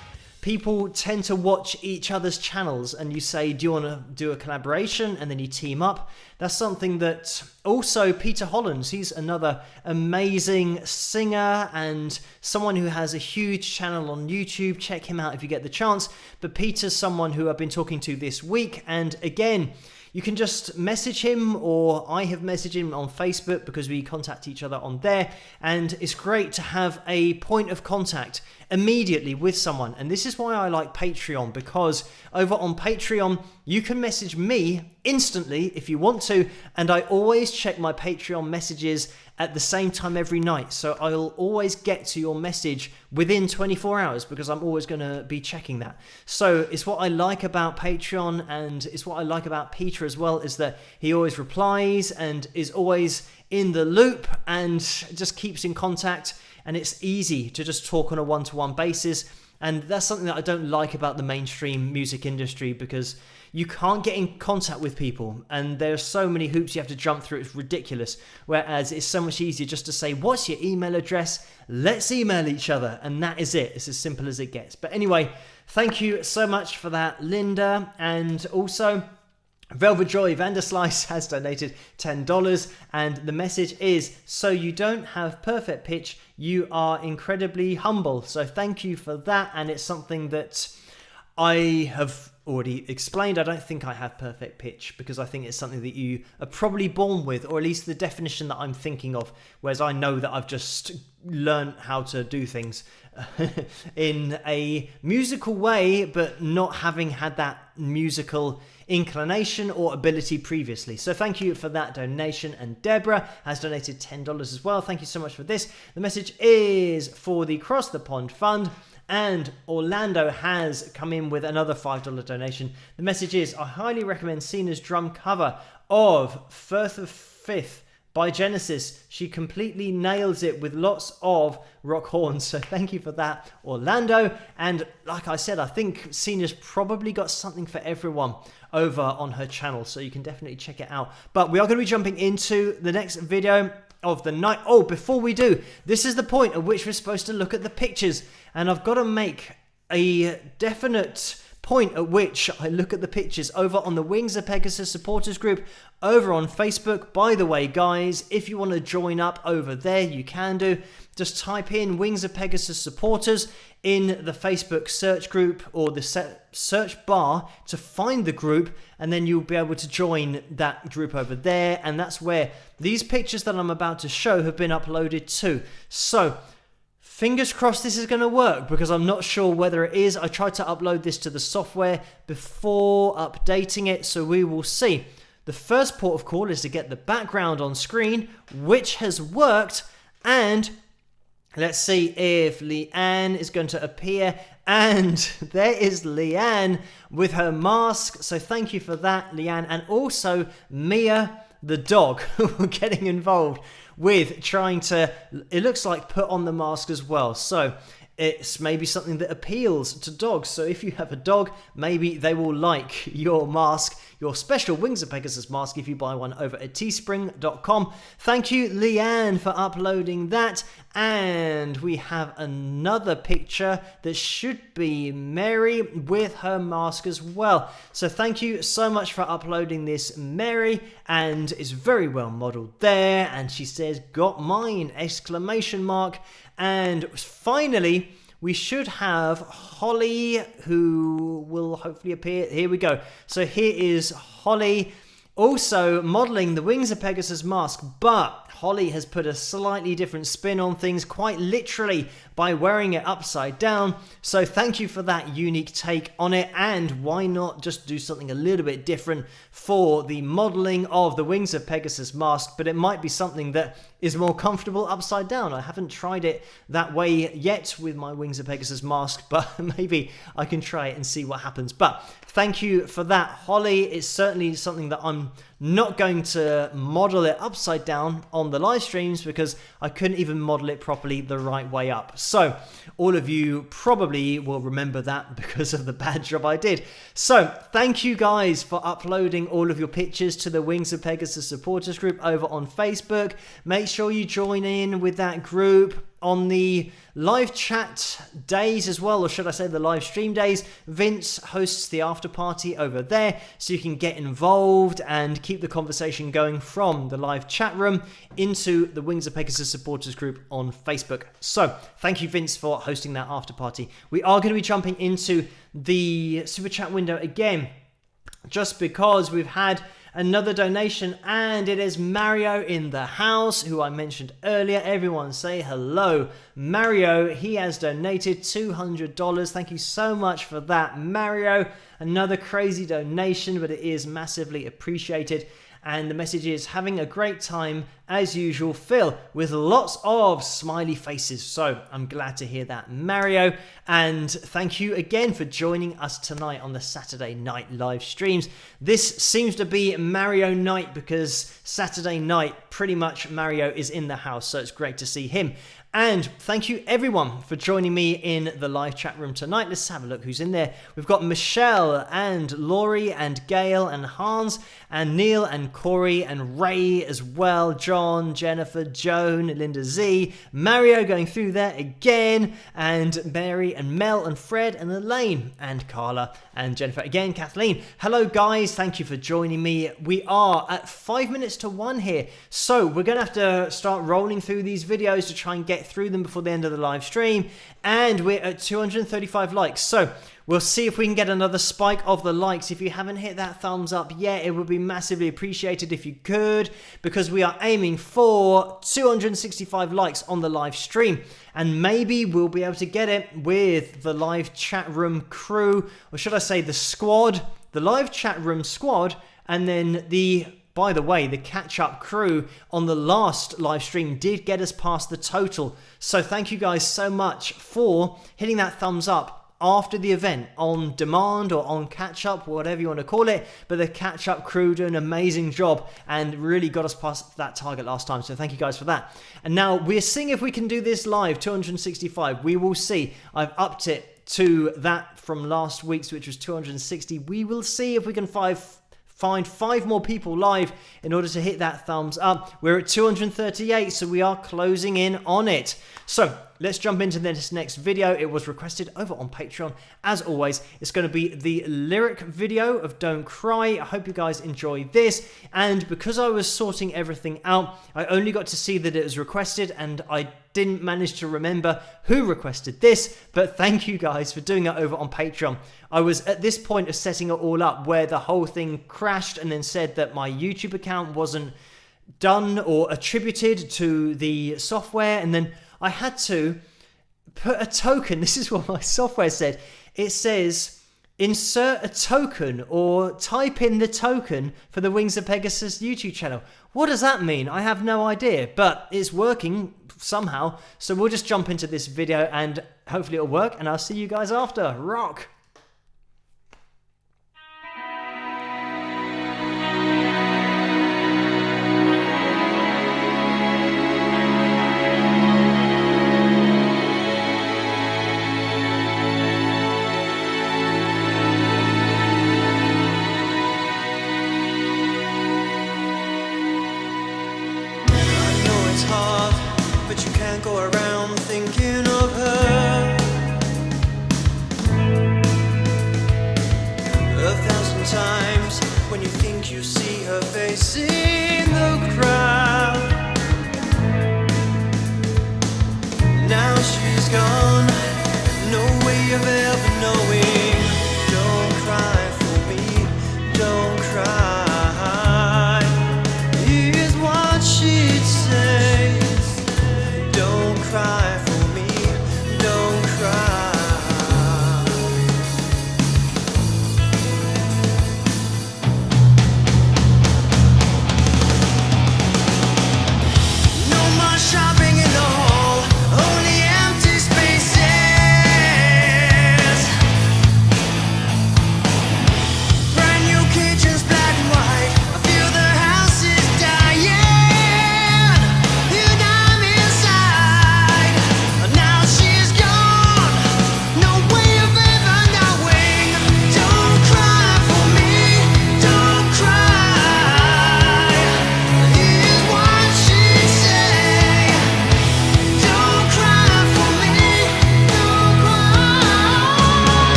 people tend to watch each other's channels, and you say, do you want to do a collaboration? And then you team up. That's something that also Peter Hollins, he's another amazing singer and someone who has a huge channel on YouTube. Check him out if you get the chance. But Peter's someone who I've been talking to this week. And again, you can just message him, or I have messaged him on Facebook because we contact each other on there. And it's great to have a point of contact immediately with someone. And this is why I like Patreon, because over on Patreon, you can message me instantly if you want to. And I always check my Patreon messages at the same time every night. So I'll always get to your message within 24 hours because I'm always going to be checking that. So it's what I like about Patreon, and it's what I like about Peter as well, is that he always replies and is always in the loop and just keeps in contact. And it's easy to just talk on a one-to-one basis. And that's something that I don't like about the mainstream music industry, because you can't get in contact with people and there's so many hoops you have to jump through. It's ridiculous. Whereas it's so much easier just to say, what's your email address? Let's email each other. And that is it. It's as simple as it gets. But anyway, thank you so much for that, Linda. And also, Velvet Joy Vanderslice has donated $10, and the message is, so you don't have perfect pitch, you are incredibly humble. So thank you for that, and it's something that I have already explained. I don't think I have perfect pitch, because I think it's something that you are probably born with, or at least the definition that I'm thinking of, whereas I know that I've just learned how to do things in a musical way, but not having had that musical inclination or ability previously. So thank you for that donation. And Deborah has donated $10 as well. Thank you so much for this. The message is for the Cross the Pond Fund. And Orlando has come in with another $5 donation. The message is, I highly recommend Cena's drum cover of Firth of Fifth by Genesis. She completely nails it with lots of rock horns. So thank you for that, Orlando. And like I said, I think Cena's probably got something for everyone over on her channel, so you can definitely check it out. But we are going to be jumping into the next video of the night. Oh, before we do, this is the point at which we're supposed to look at the pictures, and I've got to make a definite point at which I look at the pictures over on the Wings of Pegasus supporters group over on Facebook. By the way, guys, if you want to join up over there, you can do. Just type in Wings of Pegasus supporters in the Facebook search group or the search bar to find the group, and then you'll be able to join that group over there. And that's where these pictures that I'm about to show have been uploaded to. So fingers crossed this is going to work, because I'm not sure whether it is. I tried to upload this to the software before updating it, so we will see. The first port of call is to get the background on screen, which has worked. And let's see if Leanne is going to appear. And there is Leanne with her mask. So thank you for that, Leanne. And also Mia, the dog, getting involved with trying to, it looks like, put on the mask as well. So it's maybe something that appeals to dogs. So if you have a dog, maybe they will like your mask, your special Wings of Pegasus mask, if you buy one over at teespring.com. Thank you, Leanne, for uploading that. And we have another picture that should be Mary with her mask as well. So thank you so much for uploading this, Mary. And it's very well modeled there. And she says, got mine, exclamation mark. And finally, we should have Holly, who will hopefully appear. Here we go. So here is Holly also modeling the Wings of Pegasus mask, but Holly has put a slightly different spin on things, quite literally by wearing it upside down. So thank you for that unique take on it, and why not just do something a little bit different for the modeling of the Wings of Pegasus mask, but it might be something that is more comfortable upside down. I haven't tried it that way yet with my Wings of Pegasus mask, but maybe I can try it and see what happens. But thank you for that, Holly. It's certainly something that I'm not going to model it upside down on the live streams because I couldn't even model it properly the right way up. So all of you probably will remember that because of the bad job I did. So thank you guys for uploading all of your pictures to the Wings of Pegasus supporters group over on Facebook. Make sure you join in with that group on the live chat days as well, or should I say the live stream days. Vince hosts the after party over there, so you can get involved and keep the conversation going from the live chat room into the Wings of Pegasus supporters group on Facebook. So thank you, Vince, for hosting that after party. We are going to be jumping into the super chat window again, just because we've had another donation, and it is Mario in the house, who I mentioned earlier. Everyone say hello. Mario, he has donated $200. Thank you so much for that, Mario. Another crazy donation, but it is massively appreciated. And the message is, having a great time as usual, Phil, with lots of smiley faces. So I'm glad to hear that, Mario. And thank you again for joining us tonight on the Saturday night live streams. This seems to be Mario night because Saturday night, pretty much Mario is in the house. So it's great to see him. And thank you everyone for joining me in the live chat room tonight. Let's have a look who's in there. We've got Michelle and Laurie and Gail and Hans and Neil and Corey and Ray as well. John, Jennifer, Joan, Linda Z, Mario going through there again, and Mary and Mel and Fred and Elaine and Carla and Jennifer again. Kathleen, hello guys, thank you for joining me. We are at 5 minutes to 1 here, so we're gonna have to start rolling through these videos to try and get through them before the end of the live stream, and we're at 235 likes, so we'll see if we can get another spike of the likes. If you haven't hit that thumbs up yet, it would be massively appreciated if you could, because we are aiming for 265 likes on the live stream, and maybe we'll be able to get it with the live chat room crew, or should I say the squad, the live chat room squad, and then by the way, the catch-up crew on the last live stream did get us past the total. So thank you guys so much for hitting that thumbs up after the event, on demand or on catch-up, whatever you want to call it. But the catch-up crew do an amazing job and really got us past that target last time. So thank you guys for that. And now we're seeing if we can do this live, 265. We will see. I've upped it to that from last week's, which was 260. We will see if we can find 5 more people live in order to hit that thumbs up. We're at 238, so we are closing in on it. So let's jump into this next video. It was requested over on Patreon. As always, it's going to be the lyric video of Don't Cry. I hope you guys enjoy this. And because I was sorting everything out, I only got to see that it was requested, and I didn't manage to remember who requested this, but thank you guys for doing it over on Patreon. I was at this point of setting it all up where the whole thing crashed and then said that my YouTube account wasn't done or attributed to the software, and then I had to put a token. This is what my software said. It says, insert a token or type in the token for the Wings of Pegasus YouTube channel. What does that mean? I have no idea, but it's working somehow. So we'll just jump into this video and hopefully it'll work, and I'll see you guys after. Rock!
Go around thinking of her 1,000 times when you think you see her face in the crowd. Now she's gone, no way of ever knowing. Don't cry for me, don't cry.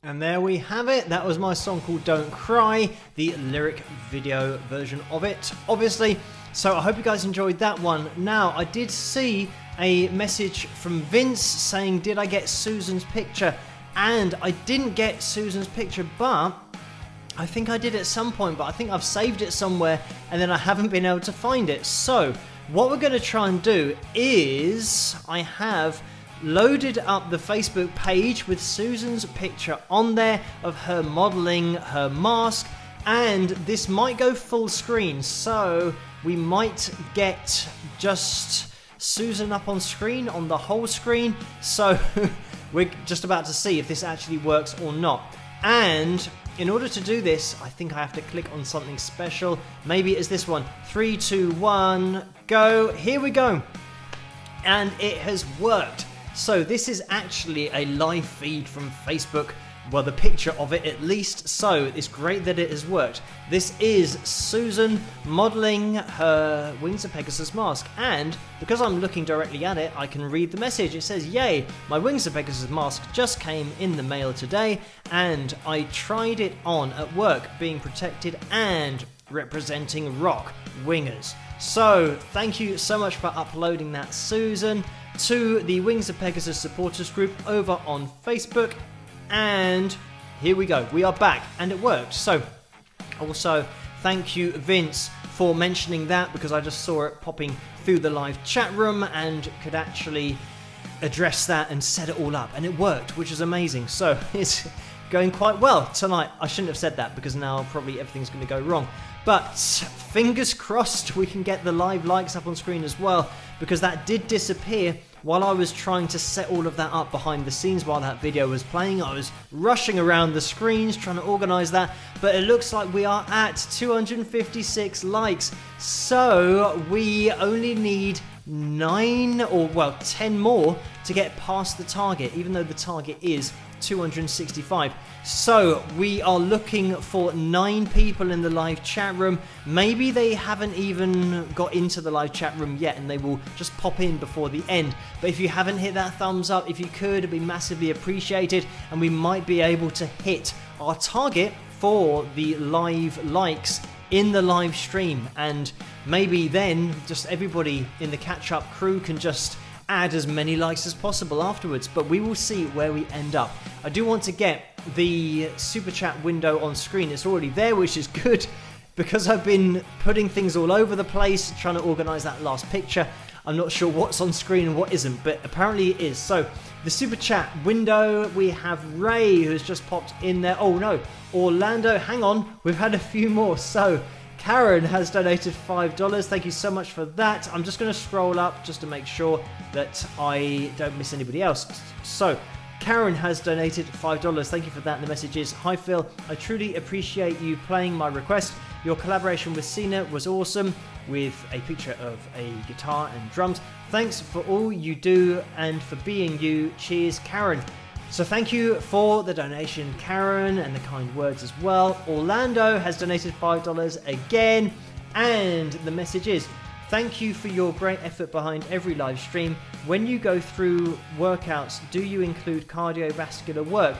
And there we have it. That was my song called Don't Cry, the lyric video version of it, obviously. So I hope you guys enjoyed that one. Now, I did see a message from Vince saying, did I get Susan's picture? And I didn't get Susan's picture, but I think I did at some point, but I think I've saved it somewhere and then I haven't been able to find it. So what we're going to try and do is I have loaded up the Facebook page with Susan's picture on there of her modeling her mask, and this might go full screen, so we might get just Susan up on screen, on the whole screen. So we're just about to see if this actually works or not. And in order to do this, I think I have to click on something special. Maybe it's this one. 3, 2, 1, go. Here we go. And it has worked. So this is actually a live feed from Facebook. Well, the picture of it at least. So it's great that it has worked. This is Susan modeling her Wings of Pegasus mask. And because I'm looking directly at it, I can read the message. It says, yay, my Wings of Pegasus mask just came in the mail today. And I tried it on at work, being protected and representing rock wingers. So thank you so much for uploading that, Susan, to the Wings of Pegasus supporters group over on Facebook. And here we go, we are back and it worked. So also thank you, Vince, for mentioning that, because I just saw it popping through the live chat room and could actually address that and set it all up, and it worked, which is amazing. So it's going quite well tonight. I shouldn't have said that because now probably everything's going to go wrong, but fingers crossed we can get the live likes up on screen as well, because that did disappear while I was trying to set all of that up behind the scenes while that video was playing. I was rushing around the screens trying to organize that, but it looks like we are at 256 likes. So we only need 9 or well 10 more to get past the target, even though the target is 265. So we are looking for 9 people in the live chat room. Maybe they haven't even got into the live chat room yet and they will just pop in before the end. But if you haven't hit that thumbs up, if you could, it'd be massively appreciated, and we might be able to hit our target for the live likes in the live stream, and maybe then just everybody in the catch-up crew can just add as many likes as possible afterwards. But we will see where we end up. I do want to get the super chat window on screen. It's already there, which is good, because I've been putting things all over the place trying to organize that last picture. I'm not sure what's on screen and what isn't, but apparently it is. So the super chat window, we have Ray, who's just popped in there. Oh no, Orlando, hang on, we've had a few more. So Karen has donated $5. Thank you so much for that. I'm just going to scroll up just to make sure that I don't miss anybody else. So Karen has donated $5. Thank you for that. And the message is, hi Phil, I truly appreciate you playing my request. Your collaboration with Cena was awesome, with a picture of a guitar and drums. Thanks for all you do and for being you. Cheers, Karen. So thank you for the donation, Karen, and the kind words as well. Orlando has donated $5 again, and the message is, thank you for your great effort behind every live stream. When you go through workouts, do you include cardiovascular work?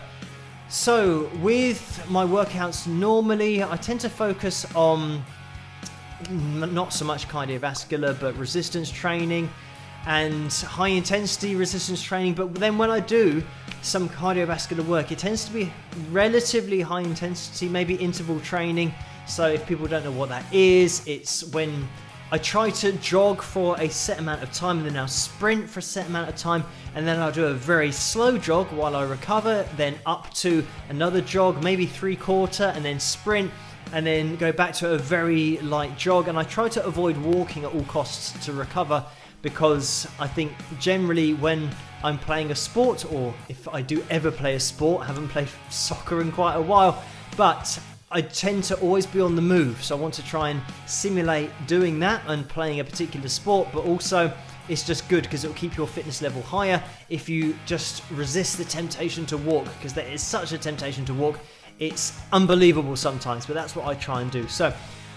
So with my workouts, normally I tend to focus on not so much cardiovascular, but resistance training and high intensity resistance training. But then when I do some cardiovascular work, it tends to be relatively high intensity, maybe interval training. So if people don't know what that is, it's when I try to jog for a set amount of time and then I'll sprint for a set amount of time, and then I'll do a very slow jog while I recover, then up to another jog, maybe 3/4, and then sprint, and then go back to a very light jog. And I try to avoid walking at all costs to recover, because I think generally when I'm playing a sport, or if I do ever play a sport, I haven't played soccer in quite a while, but I tend to always be on the move. So I want to try and simulate doing that and playing a particular sport, but also it's just good because it'll keep your fitness level higher if you just resist the temptation to walk, because there is such a temptation to walk. It's unbelievable sometimes, but that's what I try and do. So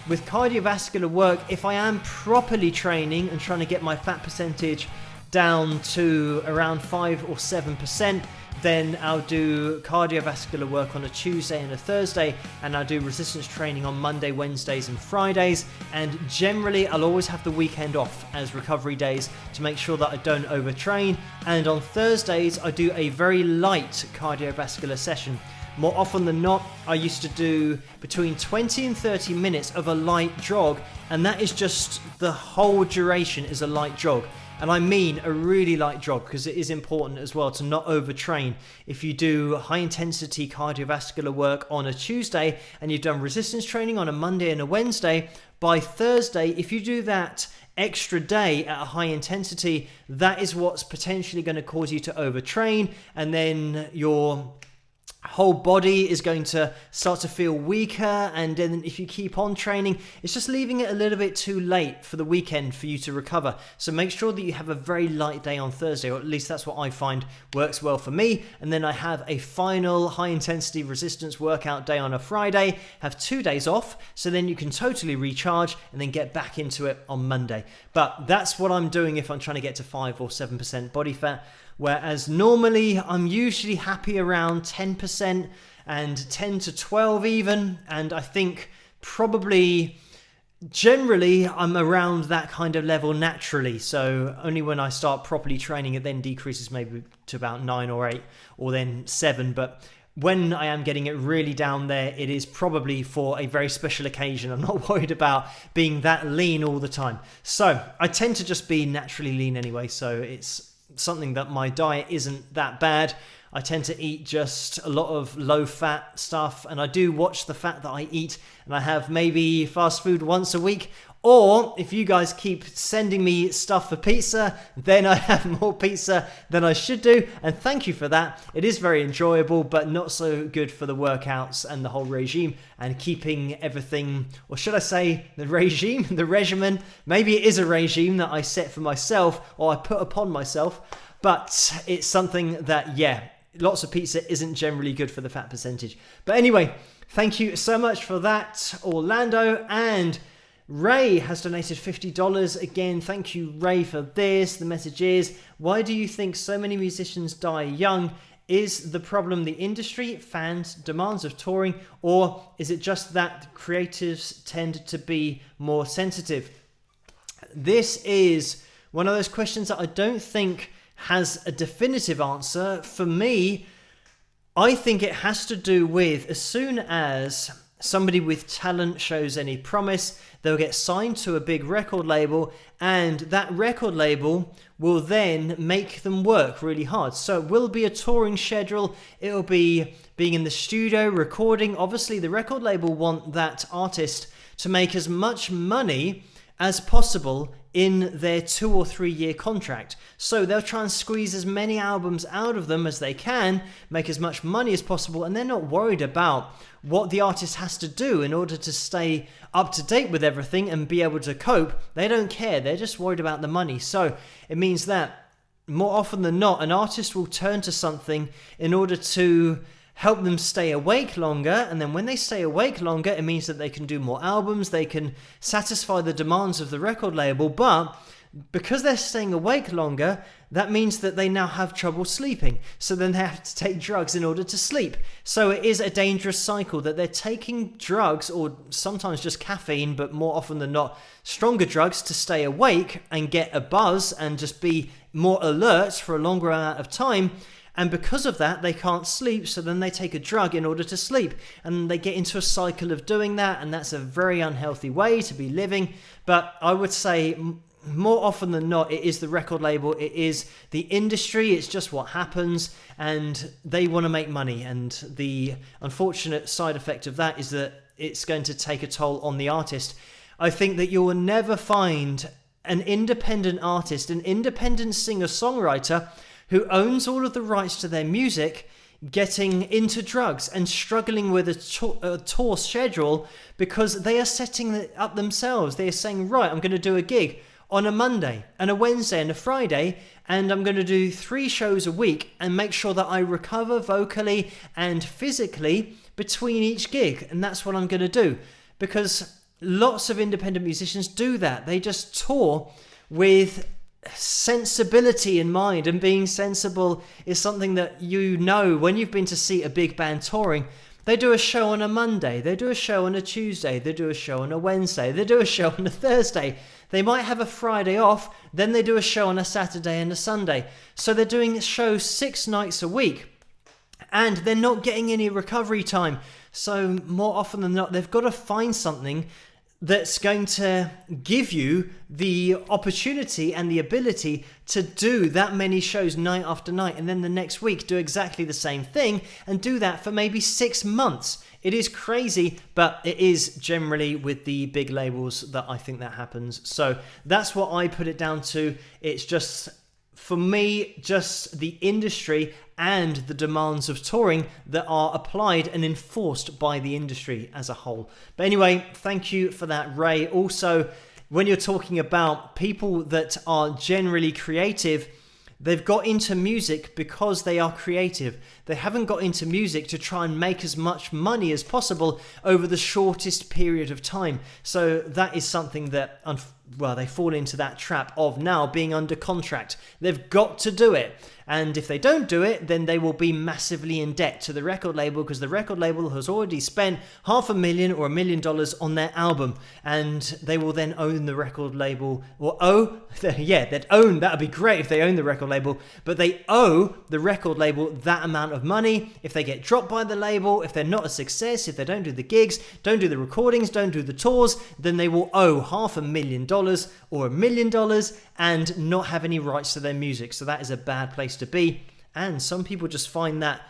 with cardiovascular work, if I am properly training and trying to get my fat percentage down to around 5 or 7%. Then I'll do cardiovascular work on a Tuesday and a Thursday, and I'll do resistance training on Monday, Wednesdays and Fridays. And generally I'll always have the weekend off as recovery days to make sure that I don't overtrain. And on Thursdays I do a very light cardiovascular session. More often than not, I used to do between 20 and 30 minutes of a light jog, and that is just the whole duration is a light jog. And I mean a really light jog, because it is important as well to not overtrain. If you do high intensity cardiovascular work on a Tuesday and you've done resistance training on a Monday and a Wednesday, by Thursday, if you do that extra day at a high intensity, that is what's potentially going to cause you to overtrain, and then your whole body is going to start to feel weaker. And then if you keep on training, it's just leaving it a little bit too late for the weekend for you to recover. So make sure that you have a very light day on Thursday, or at least that's what I find works well for me. And then I have a final high intensity resistance workout day on a Friday, have 2 days off, so then you can totally recharge and then get back into it on Monday. But that's what I'm doing if I'm trying to get to 5 or 7% body fat. Whereas normally I'm usually happy around 10% and 10 to 12 even. And I think probably generally I'm around that kind of level naturally. So only when I start properly training, it then decreases maybe to about 9 or 8 or then 7. But when I am getting it really down there, it is probably for a very special occasion. I'm not worried about being that lean all the time. So I tend to just be naturally lean anyway. So it's something that my diet isn't that bad. I tend to eat just a lot of low fat stuff, and I do watch the fat that I eat, and I have maybe fast food once a week. Or if you guys keep sending me stuff for pizza, then I have more pizza than I should do. And thank you for that. It is very enjoyable, but not so good for the workouts and the whole regime and keeping everything, or should I say the regime, the regimen. Maybe it is a regime that I set for myself or I put upon myself, but it's something that, yeah, lots of pizza isn't generally good for the fat percentage. But anyway, thank you so much for that, Orlando. And Ray has donated $50 again. Thank you, Ray, for this. The message is, why do you think so many musicians die young? Is the problem the industry, fans, demands of touring, or is it just that creatives tend to be more sensitive? This is one of those questions that I don't think has a definitive answer. For me, I think it has to do with, as soon as somebody with talent shows any promise, they'll get signed to a big record label, and that record label will then make them work really hard. So it will be a touring schedule, it'll be being in the studio, recording. Obviously, the record label want that artist to make as much money as possible in their 2 or 3 year contract. So they'll try and squeeze as many albums out of them as they can, make as much money as possible, and they're not worried about what the artist has to do in order to stay up to date with everything and be able to cope. They don't care, they're just worried about the money. So it means that more often than not, an artist will turn to something in order to help them stay awake longer, and then when they stay awake longer, it means that they can do more albums, they can satisfy the demands of the record label. But because they're staying awake longer, that means that they now have trouble sleeping, so then they have to take drugs in order to sleep. So it is a dangerous cycle that they're taking drugs, or sometimes just caffeine, but more often than not stronger drugs, to stay awake and get a buzz and just be more alert for a longer amount of time. And because of that, they can't sleep, so then they take a drug in order to sleep. And they get into a cycle of doing that, and that's a very unhealthy way to be living. But I would say more often than not, it is the record label, it is the industry, it's just what happens, and they want to make money. And the unfortunate side effect of that is that it's going to take a toll on the artist. I think that you will never find an independent artist, an independent singer-songwriter who owns all of the rights to their music, getting into drugs and struggling with a tour schedule, because they are setting it up themselves. They are saying, right, I'm going to do a gig on a Monday and a Wednesday and a Friday, and I'm going to do 3 shows a week and make sure that I recover vocally and physically between each gig. And that's what I'm going to do, because lots of independent musicians do that. They just tour with sensibility in mind, and being sensible is something that when you've been to see a big band touring. They do a show on a Monday, they do a show on a Tuesday, they do a show on a Wednesday, they do a show on a Thursday. They might have a Friday off, then they do a show on a Saturday and a Sunday. So they're doing shows 6 nights a week, and they're not getting any recovery time. So more often than not, they've got to find something that's going to give you the opportunity and the ability to do that many shows night after night, and then the next week do exactly the same thing and do that for maybe 6 months. It is crazy, but it is generally with the big labels that I think that happens. So that's what I put it down to. It's just, for me, just the industry and the demands of touring that are applied and enforced by the industry as a whole. But anyway, thank you for that, Ray. Also, when you're talking about people that are generally creative, they've got into music because they are creative. They haven't got into music to try and make as much money as possible over the shortest period of time. So that is something that, they fall into that trap of now being under contract. They've got to do it. And if they don't do it, then they will be massively in debt to the record label, because the record label has already spent $500,000 or $1 million on their album, and they will then own the record label, that would be great if they own the record label, but they owe the record label that amount of money. If they get dropped by the label, if they're not a success, if they don't do the gigs, don't do the recordings, don't do the tours, then they will owe $500,000 or $1 million and not have any rights to their music. So that is a bad place to be, and some people just find that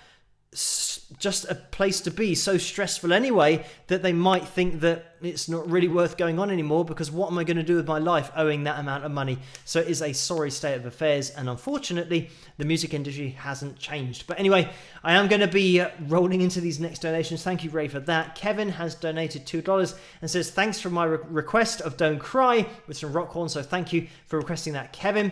just a place to be so stressful anyway that they might think that it's not really worth going on anymore, because what am I going to do with my life owing that amount of money? So it is a sorry state of affairs, and unfortunately the music industry hasn't changed. But anyway, I am going to be rolling into these next donations. Thank you, Ray, for that. Kevin has donated $2 and says, thanks for my request of Don't Cry with some rock horn. So thank you for requesting that, Kevin.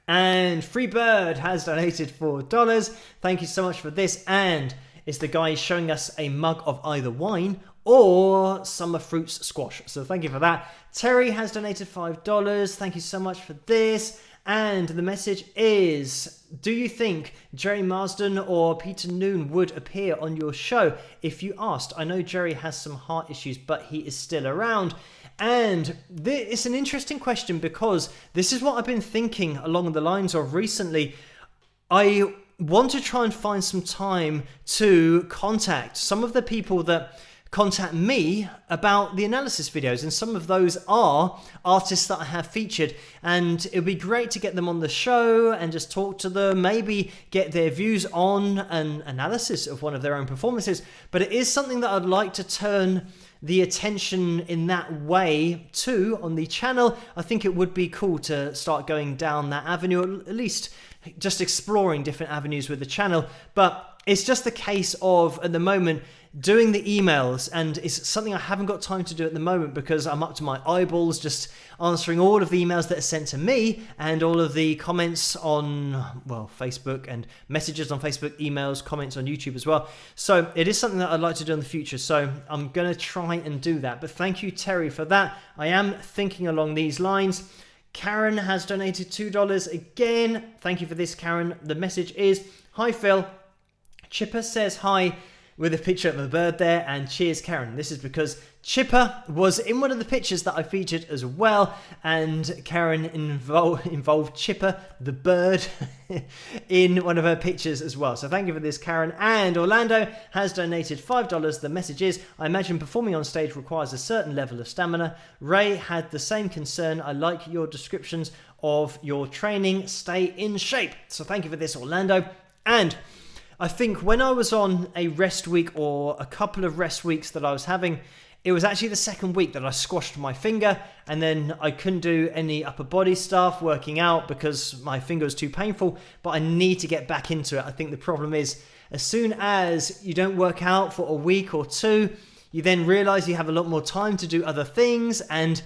And Freebird has donated $4. Thank you so much for this. And it's the guy showing us a mug of either wine or summer fruits squash. So thank you for that. Terry has donated $5. Thank you so much for this. And the message is, do you think Jerry Marsden or Peter Noon would appear on your show if you asked? I know Jerry has some heart issues, but he is still around. And it's an interesting question, because this is what I've been thinking along the lines of recently. I want to try and find some time to contact some of the people that contact me about the analysis videos, and some of those are artists that I have featured, and it would be great to get them on the show and just talk to them, maybe get their views on an analysis of one of their own performances. But it is something that I'd like to turn the attention in that way too on the channel. I think it would be cool to start going down that avenue, or at least just exploring different avenues with the channel. But it's just the case of, at the moment, doing the emails, and it's something I haven't got time to do at the moment because I'm up to my eyeballs just answering all of the emails that are sent to me and all of the comments on, Facebook, and messages on Facebook, emails, comments on YouTube as well. So it is something that I'd like to do in the future, so I'm going to try and do that. But thank you, Terry, for that. I am thinking along these lines. Karen has donated $2 again. Thank you for this, Karen. The message is, hi, Phil. Chipper says hi with a picture of a bird there, and cheers, Karen. This is because Chipper was in one of the pictures that I featured as well, and Karen involved Chipper the bird in one of her pictures as well. So thank you for this, Karen. And Orlando has donated $5. The message is, I imagine performing on stage requires a certain level of stamina. Ray had the same concern. I like your descriptions of your training. Stay in shape. So thank you for this, Orlando. And I think when I was on a rest week, or a couple of rest weeks that I was having, it was actually the second week that I squashed my finger, and then I couldn't do any upper body stuff, working out, because my finger was too painful. But I need to get back into it. I think the problem is, as soon as you don't work out for a week or two, you then realize you have a lot more time to do other things, and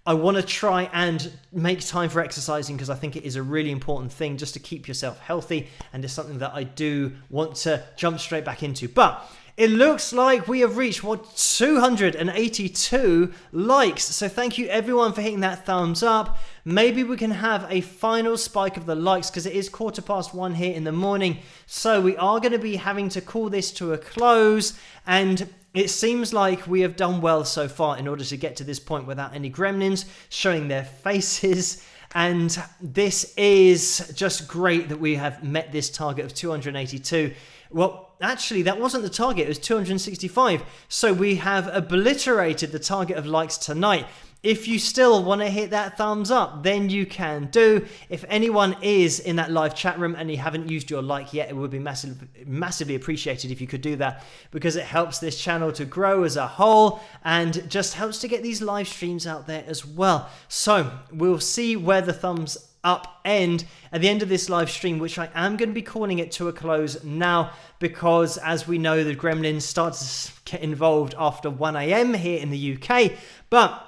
I want to try and make time for exercising, because I think it is a really important thing just to keep yourself healthy, and it's something that I do want to jump straight back into. But it looks like we have reached 282 likes. So thank you everyone for hitting that thumbs up. Maybe we can have a final spike of the likes because it is 1:15 here in the morning. So we are going to be having to call this to a close, and it seems like we have done well so far in order to get to this point without any gremlins showing their faces. And this is just great that we have met this target of 282. Well, actually, that wasn't the target. It was 265. So we have obliterated the target of likes tonight. If you still want to hit that thumbs up, then you can do. If anyone is in that live chat room and you haven't used your like yet, it would be massively appreciated if you could do that, because it helps this channel to grow as a whole and just helps to get these live streams out there as well. So we'll see where the thumbs up end at the end of this live stream, which I am going to be calling it to a close now, because as we know, the gremlins start to get involved after 1 a.m. here in the UK. But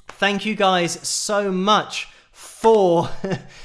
thank you guys so much for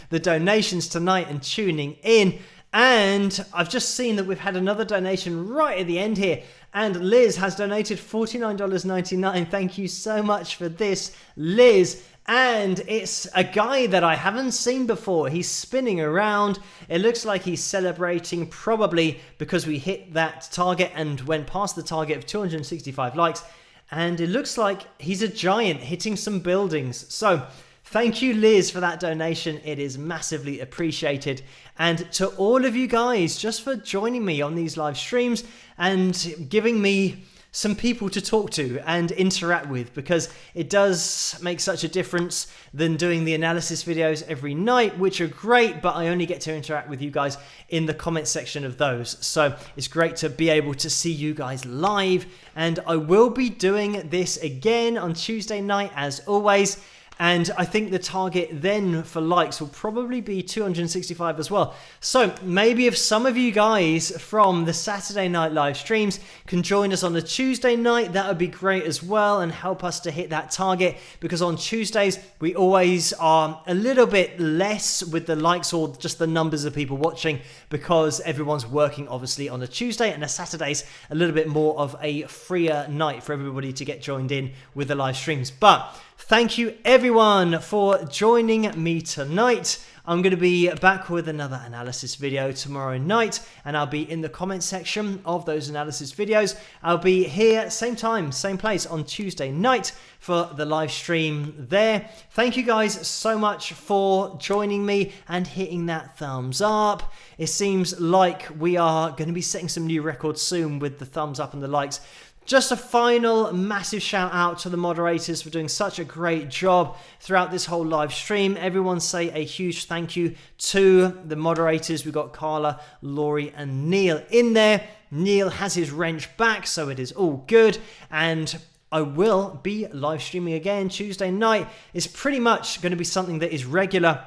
the donations tonight and tuning in. And I've just seen that we've had another donation right at the end here. And Liz has donated $49.99. Thank you so much for this, Liz. And it's a guy that I haven't seen before. He's spinning around. It looks like he's celebrating, probably because we hit that target and went past the target of 265 likes. And it looks like he's a giant hitting some buildings. So thank you, Liz, for that donation. It is massively appreciated. And to all of you guys, just for joining me on these live streams and giving me some people to talk to and interact with, because it does make such a difference than doing the analysis videos every night, which are great, but I only get to interact with you guys in the comment section of those. So it's great to be able to see you guys live, and I will be doing this again on Tuesday night as always. And I think the target then for likes will probably be 265 as well. So maybe if some of you guys from the Saturday night live streams can join us on the Tuesday night, that would be great as well and help us to hit that target. Because on Tuesdays, we always are a little bit less with the likes or just the numbers of people watching, because everyone's working obviously on a Tuesday, and a Saturday's a little bit more of a freer night for everybody to get joined in with the live streams. But thank you everyone for joining me tonight. I'm going to be back with another analysis video tomorrow night, and I'll be in the comment section of those analysis videos. I'll be here same time, same place on Tuesday night for the live stream there. Thank you guys so much for joining me and hitting that thumbs up. It seems like we are going to be setting some new records soon with the thumbs up and the likes. Just a final massive shout out to the moderators for doing such a great job throughout this whole live stream. Everyone say a huge thank you to the moderators. We've got Carla, Laurie and Neil in there. Neil has his wrench back, so it is all good. And I will be live streaming again Tuesday night. It's pretty much going to be something that is regular.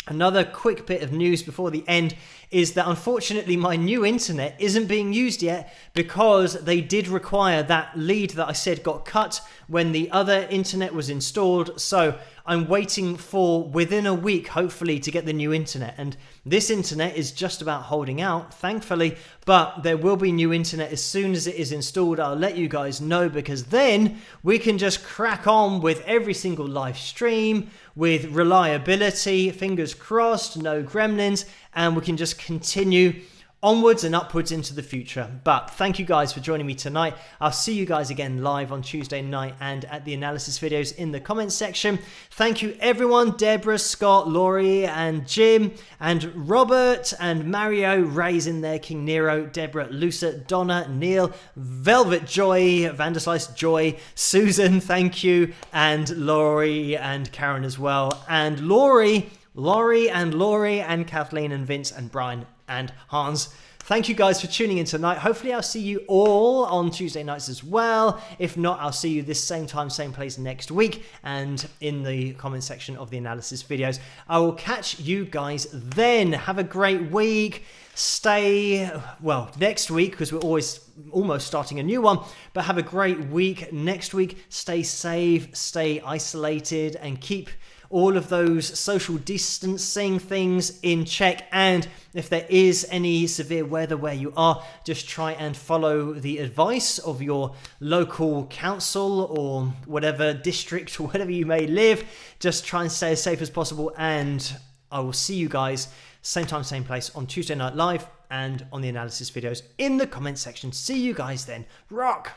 Another quick bit of news before the end is that unfortunately my new internet isn't being used yet, because they did require that lead that I said got cut when the other internet was installed. So I'm waiting for within a week, hopefully, to get the new internet. And this internet is just about holding out, thankfully, but there will be new internet as soon as it is installed. I'll let you guys know, because then we can just crack on with every single live stream with reliability, fingers crossed, no gremlins, and we can just continue onwards and upwards into the future. But thank you guys for joining me tonight. I'll see you guys again live on Tuesday night and at the analysis videos in the comments section. Thank you everyone, Deborah, Scott, Laurie and Jim and Robert and Mario, Ray's in there, King Nero, Deborah, Lucia, Donna, Neil, Velvet Joy, Vanderslice Joy, Susan, thank you, and Laurie and Karen as well, and Laurie and Kathleen and Vince and Brian and Hans. Thank you guys for tuning in tonight. Hopefully I'll see you all on Tuesday nights as well. If not, I'll see you this same time, same place next week, and in the comment section of the analysis videos. I will catch you guys then. Have a great week. Stay, well, next week, because we're almost starting a new one, but have a great week next week. Stay safe, stay isolated, and keep all of those social distancing things in check, and if there is any severe weather where you are, just try and follow the advice of your local council or whatever district or whatever you may live. Just try and stay as safe as possible, and I will see you guys same time, same place on Tuesday Night Live and on the analysis videos in the comment section. See you guys then. Rock!